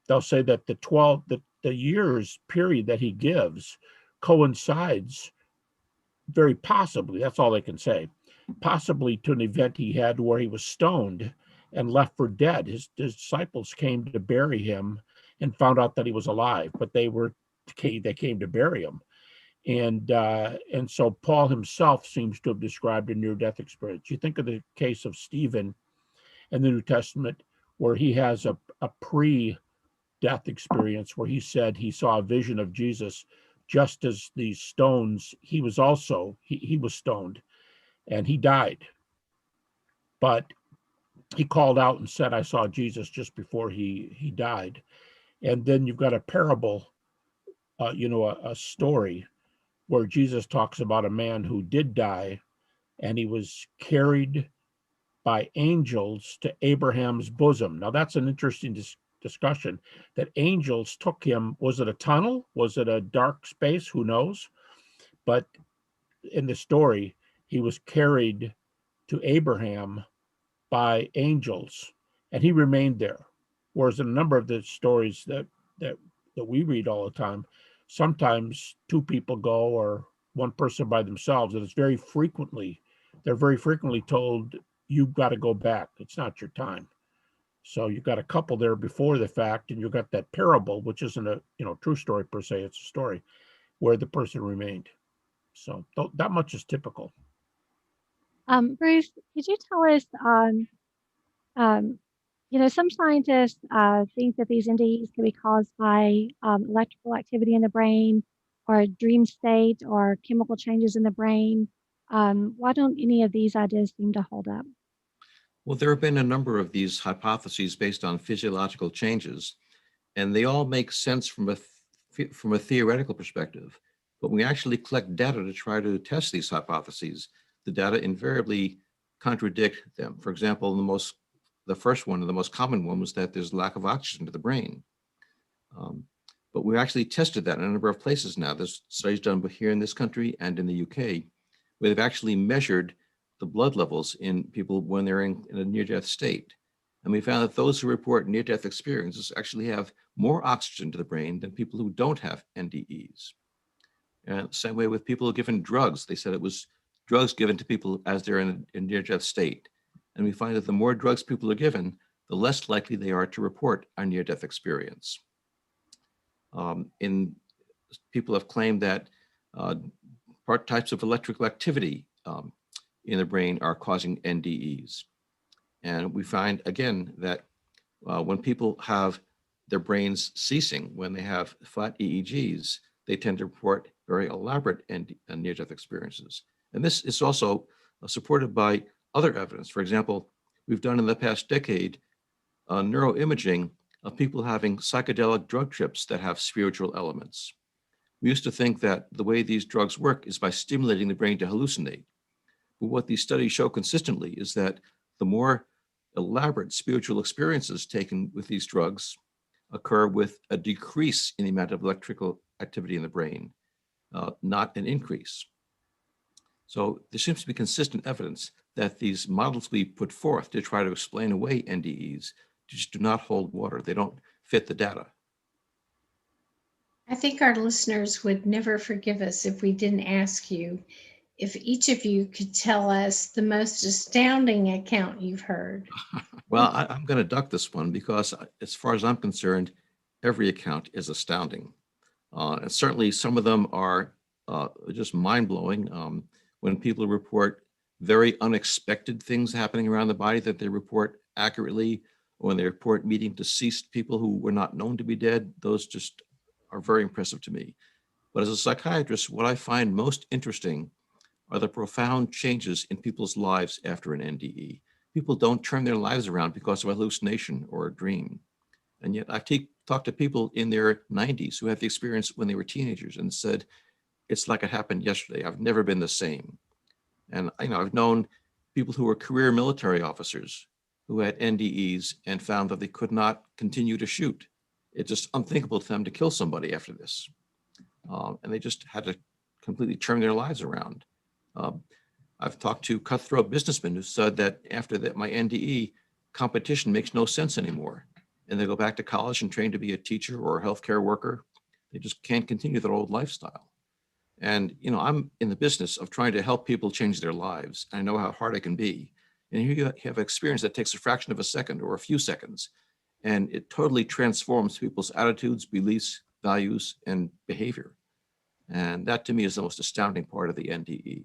they'll say that the years period that he gives coincides very possibly, that's all they can say, possibly to an event he had where he was stoned and left for dead. His disciples came to bury him and found out that he was alive, but they came to bury him. And so Paul himself seems to have described a near-death experience. You think of the case of Stephen in the New Testament, where he has a pre-death experience where he said he saw a vision of Jesus just as these stones, he was stoned and he died. But he called out and said, I saw Jesus just before he died. And then you've got a parable, a story where Jesus talks about a man who did die and he was carried by angels to Abraham's bosom. Now that's an interesting discussion, that angels took him. Was it a tunnel? Was it a dark space? Who knows? But in the story, he was carried to Abraham by angels, and he remained there. Whereas in a number of the stories that we read all the time, sometimes two people go or one person by themselves, and they're very frequently told, you've got to go back. It's not your time. So you've got a couple there before the fact, and you've got that parable, which isn't a true story per se. It's a story where the person remained. So that much is typical. Bruce, could you tell us, some scientists think that these NDEs can be caused by electrical activity in the brain or a dream state or chemical changes in the brain. Why don't any of these ideas seem to hold up? Well, there have been a number of these hypotheses based on physiological changes, and they all make sense from a theoretical perspective. But when we actually collect data to try to test these hypotheses, the data invariably contradict them. For example, the first one, and the most common one, was that there's lack of oxygen to the brain. But we've actually tested that in a number of places now. There's studies done here in this country and in the UK, where they've actually measured the blood levels in people when they're in a near-death state. And we found that those who report near-death experiences actually have more oxygen to the brain than people who don't have NDEs. And same way with people given drugs. They said it was drugs given to people as they're in a near-death state. And we find that the more drugs people are given, the less likely they are to report a near-death experience. People have claimed that types of electrical activity in the brain are causing NDEs. And we find, again, that when people have their brains ceasing, when they have flat EEGs, they tend to report very elaborate near-death experiences. And this is also supported by other evidence. For example, we've done in the past decade neuroimaging of people having psychedelic drug trips that have spiritual elements. We used to think that the way these drugs work is by stimulating the brain to hallucinate. But what these studies show consistently is that the more elaborate spiritual experiences taken with these drugs occur with a decrease in the amount of electrical activity in the brain, not an increase. So there seems to be consistent evidence that these models we put forth to try to explain away NDEs just do not hold water. They don't fit the data. I think our listeners would never forgive us if we didn't ask you if each of you could tell us the most astounding account you've heard. Well, I'm going to duck this one because as far as I'm concerned, every account is astounding. And certainly some of them are just mind-blowing. When people report very unexpected things happening around the body that they report accurately, or when they report meeting deceased people who were not known to be dead, those just are very impressive to me. But as a psychiatrist, what I find most interesting are the profound changes in people's lives after an NDE. People don't turn their lives around because of a hallucination or a dream. And yet I've talked to people in their 90s who had the experience when they were teenagers and said, it's like it happened yesterday. I've never been the same. And I've known people who were career military officers who had NDEs and found that they could not continue to shoot. It's just unthinkable to them to kill somebody after this. And they just had to completely turn their lives around. I've talked to cutthroat businessmen who said that after my NDE, competition makes no sense anymore. And they go back to college and train to be a teacher or a healthcare worker. They just can't continue their old lifestyle. And, I'm in the business of trying to help people change their lives. I know how hard it can be. And here you have an experience that takes a fraction of a second or a few seconds, and it totally transforms people's attitudes, beliefs, values, and behavior. And that to me is the most astounding part of the NDE.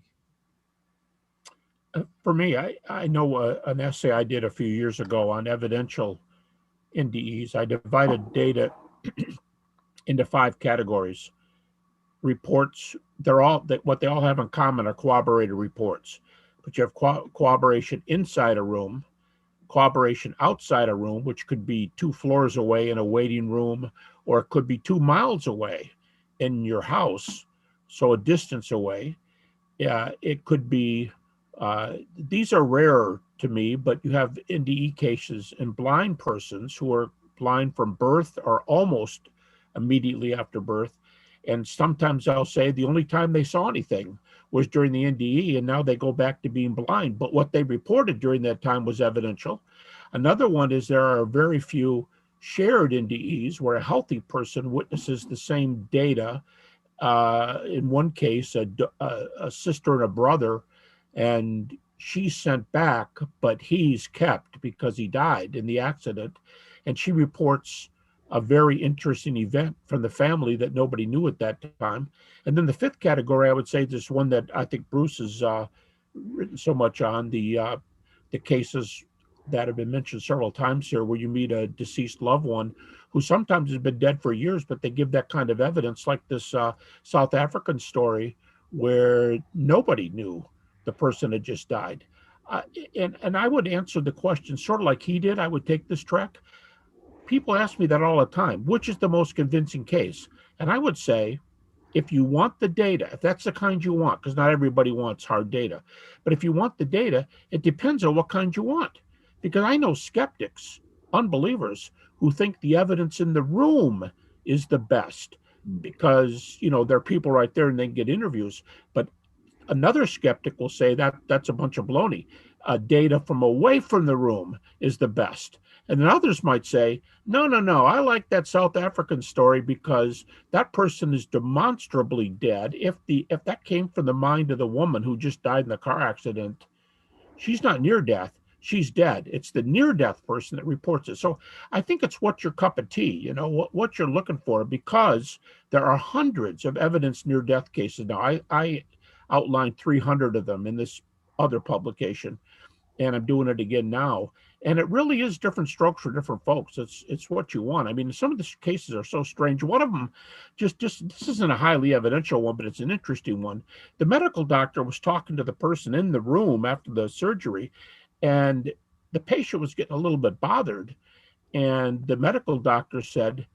For me, I know an essay I did a few years ago on evidential NDEs. I divided data into 5 categories. Reports, what they all have in common are corroborated reports. But you have corroboration inside a room, corroboration outside a room, which could be 2 floors away in a waiting room, or it could be 2 miles away in your house, so a distance away. It could be, these are rare to me, but you have NDE cases in blind persons who are blind from birth or almost immediately after birth. And sometimes I'll say the only time they saw anything was during the NDE, and now they go back to being blind. But what they reported during that time was evidential. Another one is there are very few shared NDEs where a healthy person witnesses the same data. In one case, a sister and a brother, and she's sent back, but he's kept because he died in the accident. And she reports a very interesting event from the family that nobody knew at that time. And then the 5th category, I would say, this one that I think Bruce has written so much on, the cases that have been mentioned several times here, where you meet a deceased loved one who sometimes has been dead for years, but they give that kind of evidence, like this South African story where nobody knew the person had just died. And I would answer the question sort of like he did. I would take this track. People ask me that all the time, which is the most convincing case? And I would say, if you want the data, if that's the kind you want, because not everybody wants hard data, but if you want the data, it depends on what kind you want. Because I know skeptics, unbelievers, who think the evidence in the room is the best because, there are people right there and they can get interviews. But another skeptic will say that that's a bunch of baloney. Data from away from the room is the best. And then others might say, no, I like that South African story because that person is demonstrably dead. If that came from the mind of the woman who just died in the car accident, she's not near death. She's dead. It's the near-death person that reports it. So I think it's what's your cup of tea, what you're looking for, because there are hundreds of evidence near-death cases. Now, I outlined 300 of them in this other publication, and I'm doing it again now. And it really is different strokes for different folks. It's what you want. I mean, some of the cases are so strange. One of them, just this isn't a highly evidential one, but it's an interesting one. The medical doctor was talking to the person in the room after the surgery, and the patient was getting a little bit bothered. And the medical doctor said,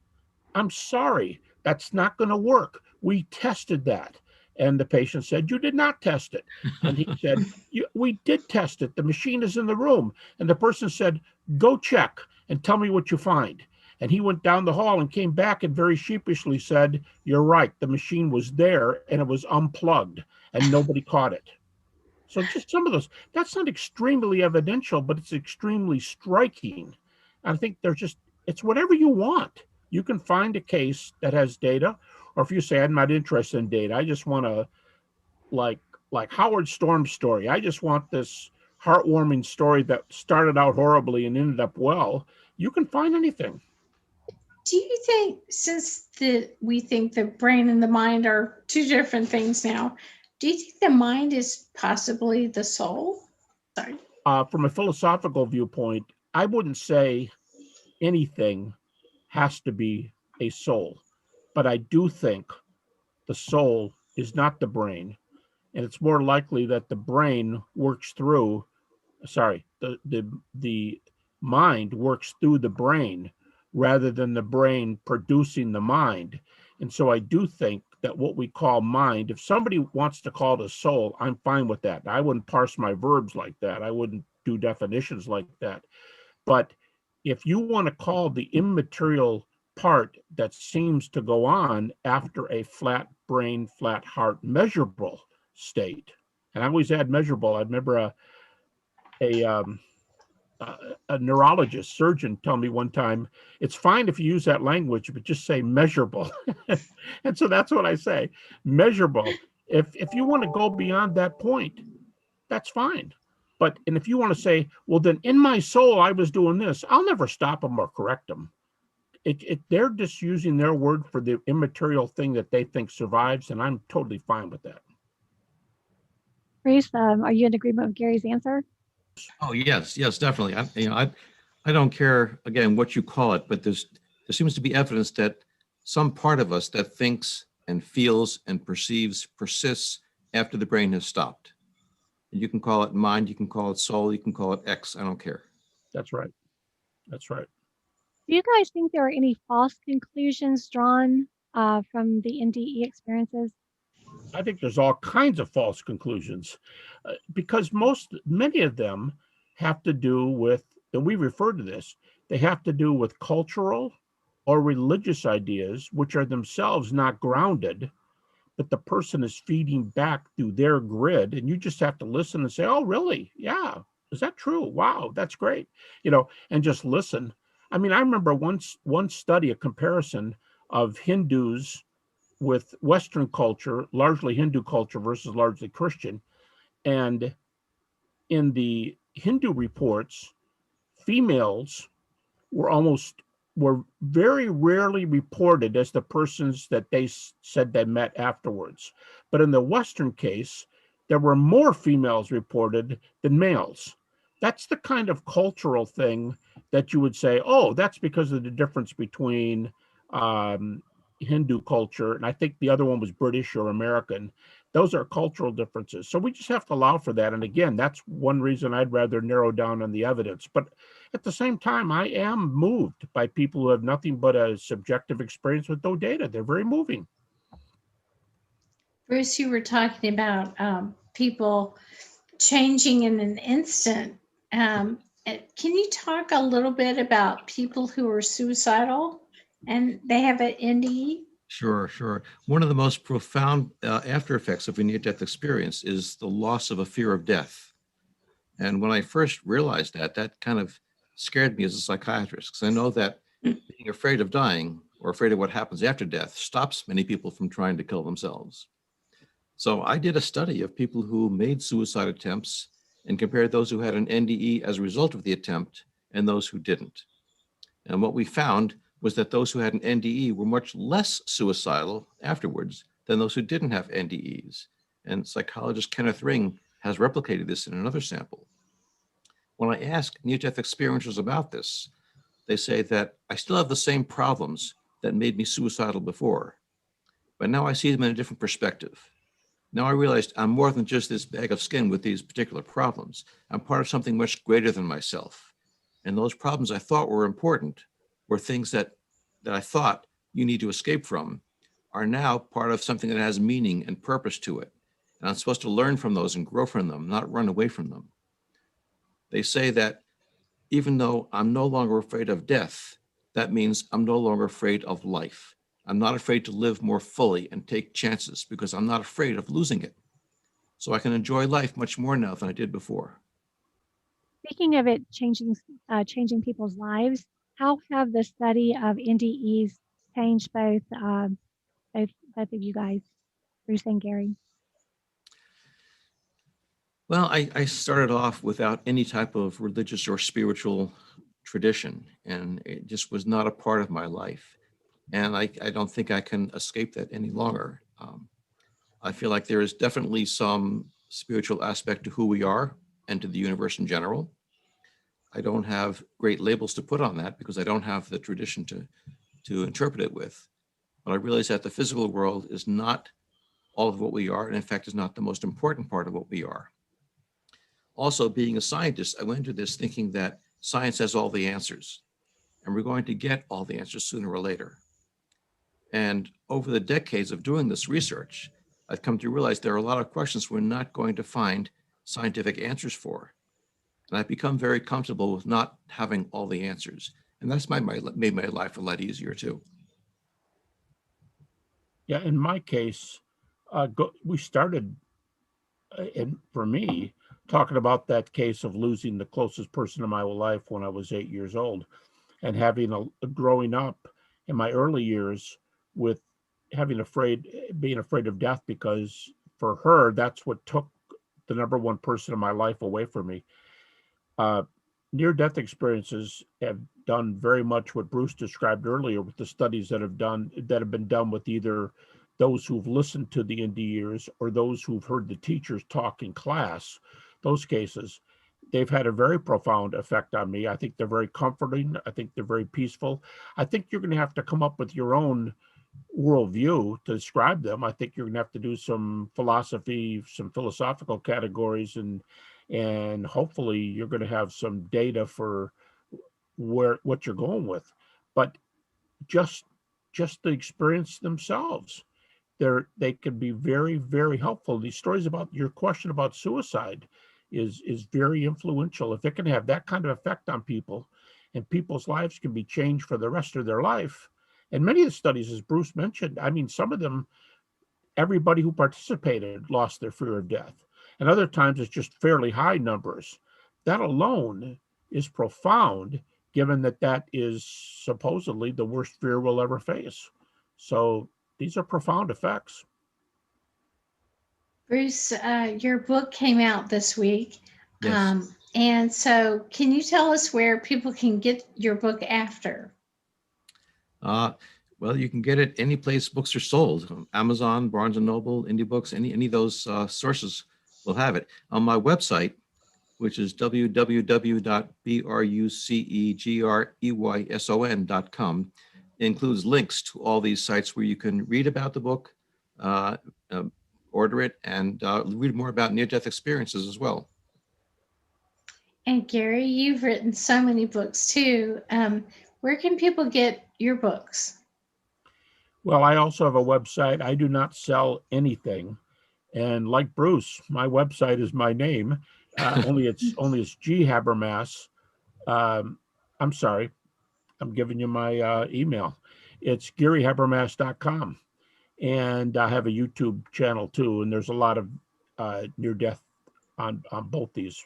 "I'm sorry, that's not going to work. We tested that." And the patient said, "You did not test it." And he said, "We did test it. The machine is in the room." And the person said, "Go check and tell me what you find." And he went down the hall and came back and very sheepishly said, "You're right. The machine was there and it was unplugged and nobody caught it." So just some of those, that's not extremely evidential, but it's extremely striking. I think it's whatever you want. You can find a case that has data, or if you say, "I'm not interested in data, I just want to," like Howard Storm's story, "I just want this heartwarming story that started out horribly and ended up well," you can find anything. Do you think, since we think the brain and the mind are two different things now, do you think the mind is possibly the soul? Sorry. From a philosophical viewpoint, I wouldn't say anything has to be a soul, but I do think the soul is not the brain, and it's more likely that the brain works through, the mind works through the brain rather than the brain producing the mind. And so I do think that what we call mind, if somebody wants to call it a soul, I'm fine with that. I wouldn't parse my verbs like that. I wouldn't do definitions like that. But if you want to call the immaterial part that seems to go on after a flat brain, flat heart, measurable state, and I always add measurable. I remember a neurologist, surgeon, tell me one time, "It's fine if you use that language, but just say measurable." And so that's what I say, measurable. If you want to go beyond that point, that's fine. And if you want to say, "Well, then in my soul, I was doing this," I'll never stop them or correct them. They're just using their word for the immaterial thing that they think survives, and I'm totally fine with that. Bruce, are you in agreement with Gary's answer? Oh, yes, definitely. I don't care, again, what you call it, but there seems to be evidence that some part of us that thinks and feels and perceives persists after the brain has stopped. And you can call it mind, you can call it soul, you can call it X, I don't care. That's right. That's right. Do you guys think there are any false conclusions drawn from the NDE experiences? I think there's all kinds of false conclusions because many of them have to do with, and we refer to this, they have to do with cultural or religious ideas, which are themselves not grounded, but the person is feeding back through their grid. And you just have to listen and say, "Oh, really? Yeah. Is that true? Wow, that's great." And just listen. I mean, I remember one study, a comparison of Hindus with Western culture, largely Hindu culture versus largely Christian. And in the Hindu reports, females were very rarely reported as the persons that they said they met afterwards. But in the Western case, there were more females reported than males. That's the kind of cultural thing that you would say, "Oh, that's because of the difference between Hindu culture," and I think the other one was British or American. Those are cultural differences. So we just have to allow for that. And again, that's one reason I'd rather narrow down on the evidence. But at the same time, I am moved by people who have nothing but a subjective experience with no data. They're very moving. Bruce, you were talking about people changing in an instant. Can you talk a little bit about people who are suicidal And they have an NDE? Sure, sure. One of the most profound after effects of a near-death experience is the loss of a fear of death. And when I first realized that, that kind of scared me as a psychiatrist, because I know that being afraid of dying or afraid of what happens after death stops many people from trying to kill themselves. So I did a study of people who made suicide attempts and compared those who had an NDE as a result of the attempt and those who didn't. And what we found was that those who had an NDE were much less suicidal afterwards than those who didn't have NDEs. And psychologist Kenneth Ring has replicated this in another sample. When I ask near-death experiencers about this, they say that I still have the same problems that made me suicidal before, but now I see them in a different perspective. Now I realized I'm more than just this bag of skin with these particular problems. I'm part of something much greater than myself. And those problems I thought were important were things that I thought you need to escape from are now part of something that has meaning and purpose to it. And I'm supposed to learn from those and grow from them, not run away from them. They say that even though I'm no longer afraid of death, that means I'm no longer afraid of life. I'm not afraid to live more fully and take chances because I'm not afraid of losing it. So I can enjoy life much more now than I did before. Speaking of it changing people's lives, how have the study of NDEs changed both of you guys, Bruce and Gary? Well, I started off without any type of religious or spiritual tradition, and it just was not a part of my life. And I don't think I can escape that any longer. I feel like there is definitely some spiritual aspect to who we are and to the universe in general. I don't have great labels to put on that because I don't have the tradition to interpret it with. But I realize that the physical world is not all of what we are, and in fact is not the most important part of what we are. Also, being a scientist, I went into this thinking that science has all the answers, and we're going to get all the answers sooner or later. And over the decades of doing this research, I've come to realize there are a lot of questions we're not going to find scientific answers for. And I've become very comfortable with not having all the answers. And that's made my life a lot easier too. Yeah, in my case, we started, and for me, talking about that case of losing the closest person in my life when I was 8 years old, and having growing up in my early years with being afraid of death, because for her, that's what took the number one person in my life away from me. Near-death experiences have done very much what Bruce described earlier with the studies that have been done with either those who've listened to the NDEs or those who've heard the teachers talk in class. Those cases, they've had a very profound effect on me. I think they're very comforting. I think they're very peaceful. I think you're going to have to come up with your own worldview to describe them. I think you're going to have to do some philosophy, some philosophical categories, and hopefully you're going to have some data for what you're going with. But just the experience themselves, they can be very, very helpful. These stories about your question about suicide is very influential. If it can have that kind of effect on people, and people's lives can be changed for the rest of their life. And many of the studies, as Bruce mentioned, I mean, some of them, everybody who participated lost their fear of death. And other times it's just fairly high numbers. That alone is profound, given that is supposedly the worst fear we'll ever face. So these are profound effects. Bruce, your book came out this week. Yes. And so can you tell us where people can get your book after? Well, you can get it any place books are sold. Amazon, Barnes & Noble, Indie Books, any of those sources will have it. On my website, which is www.brucegreyeson.com, includes links to all these sites where you can read about the book, order it, and read more about near-death experiences as well. And Gary, you've written so many books too. Where can people get your books? Well, I also have a website. I do not sell anything. And like Bruce, my website is my name. Only it's G Habermas. I'm sorry, I'm giving you my email. it's GaryHabermas.com. And I have a YouTube channel too, and there's a lot of near-death on both these.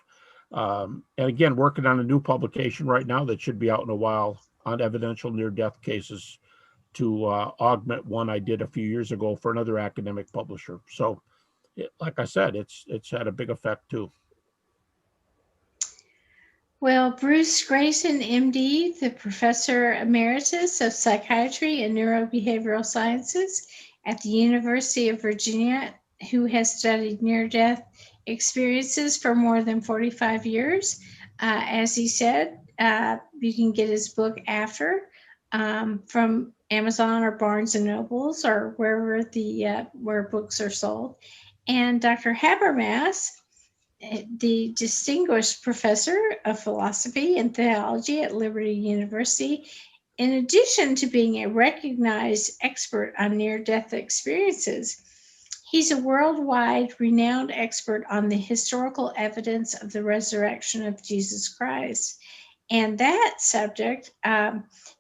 And again, working on a new publication right now that should be out in a while on evidential near-death cases to augment one I did a few years ago for another academic publisher. So, like I said, it's had a big effect too. Well, Bruce Greyson, MD, the Professor Emeritus of Psychiatry and Neurobehavioral Sciences at the University of Virginia, who has studied near-death experiences for more than 45 years. As he said, you can get his book After from Amazon or Barnes & Nobles or wherever where books are sold. And Dr. Habermas, the Distinguished Professor of Philosophy and Theology at Liberty University, in addition to being a recognized expert on near-death experiences, he's a worldwide renowned expert on the historical evidence of the resurrection of Jesus Christ. And that subject,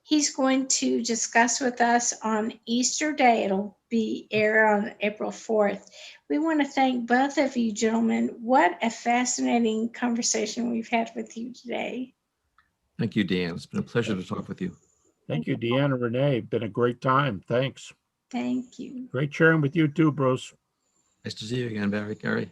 he's going to discuss with us on Easter Day. It'll be aired on April 4th. We want to thank both of you gentlemen. What a fascinating conversation we've had with you today. Thank you, Deanne. It's been a pleasure to talk with you. Thank you, Deanne and Renee. Been a great time. Thanks. Thank you. Great sharing with you too, Bruce. Nice to see you again, Gary.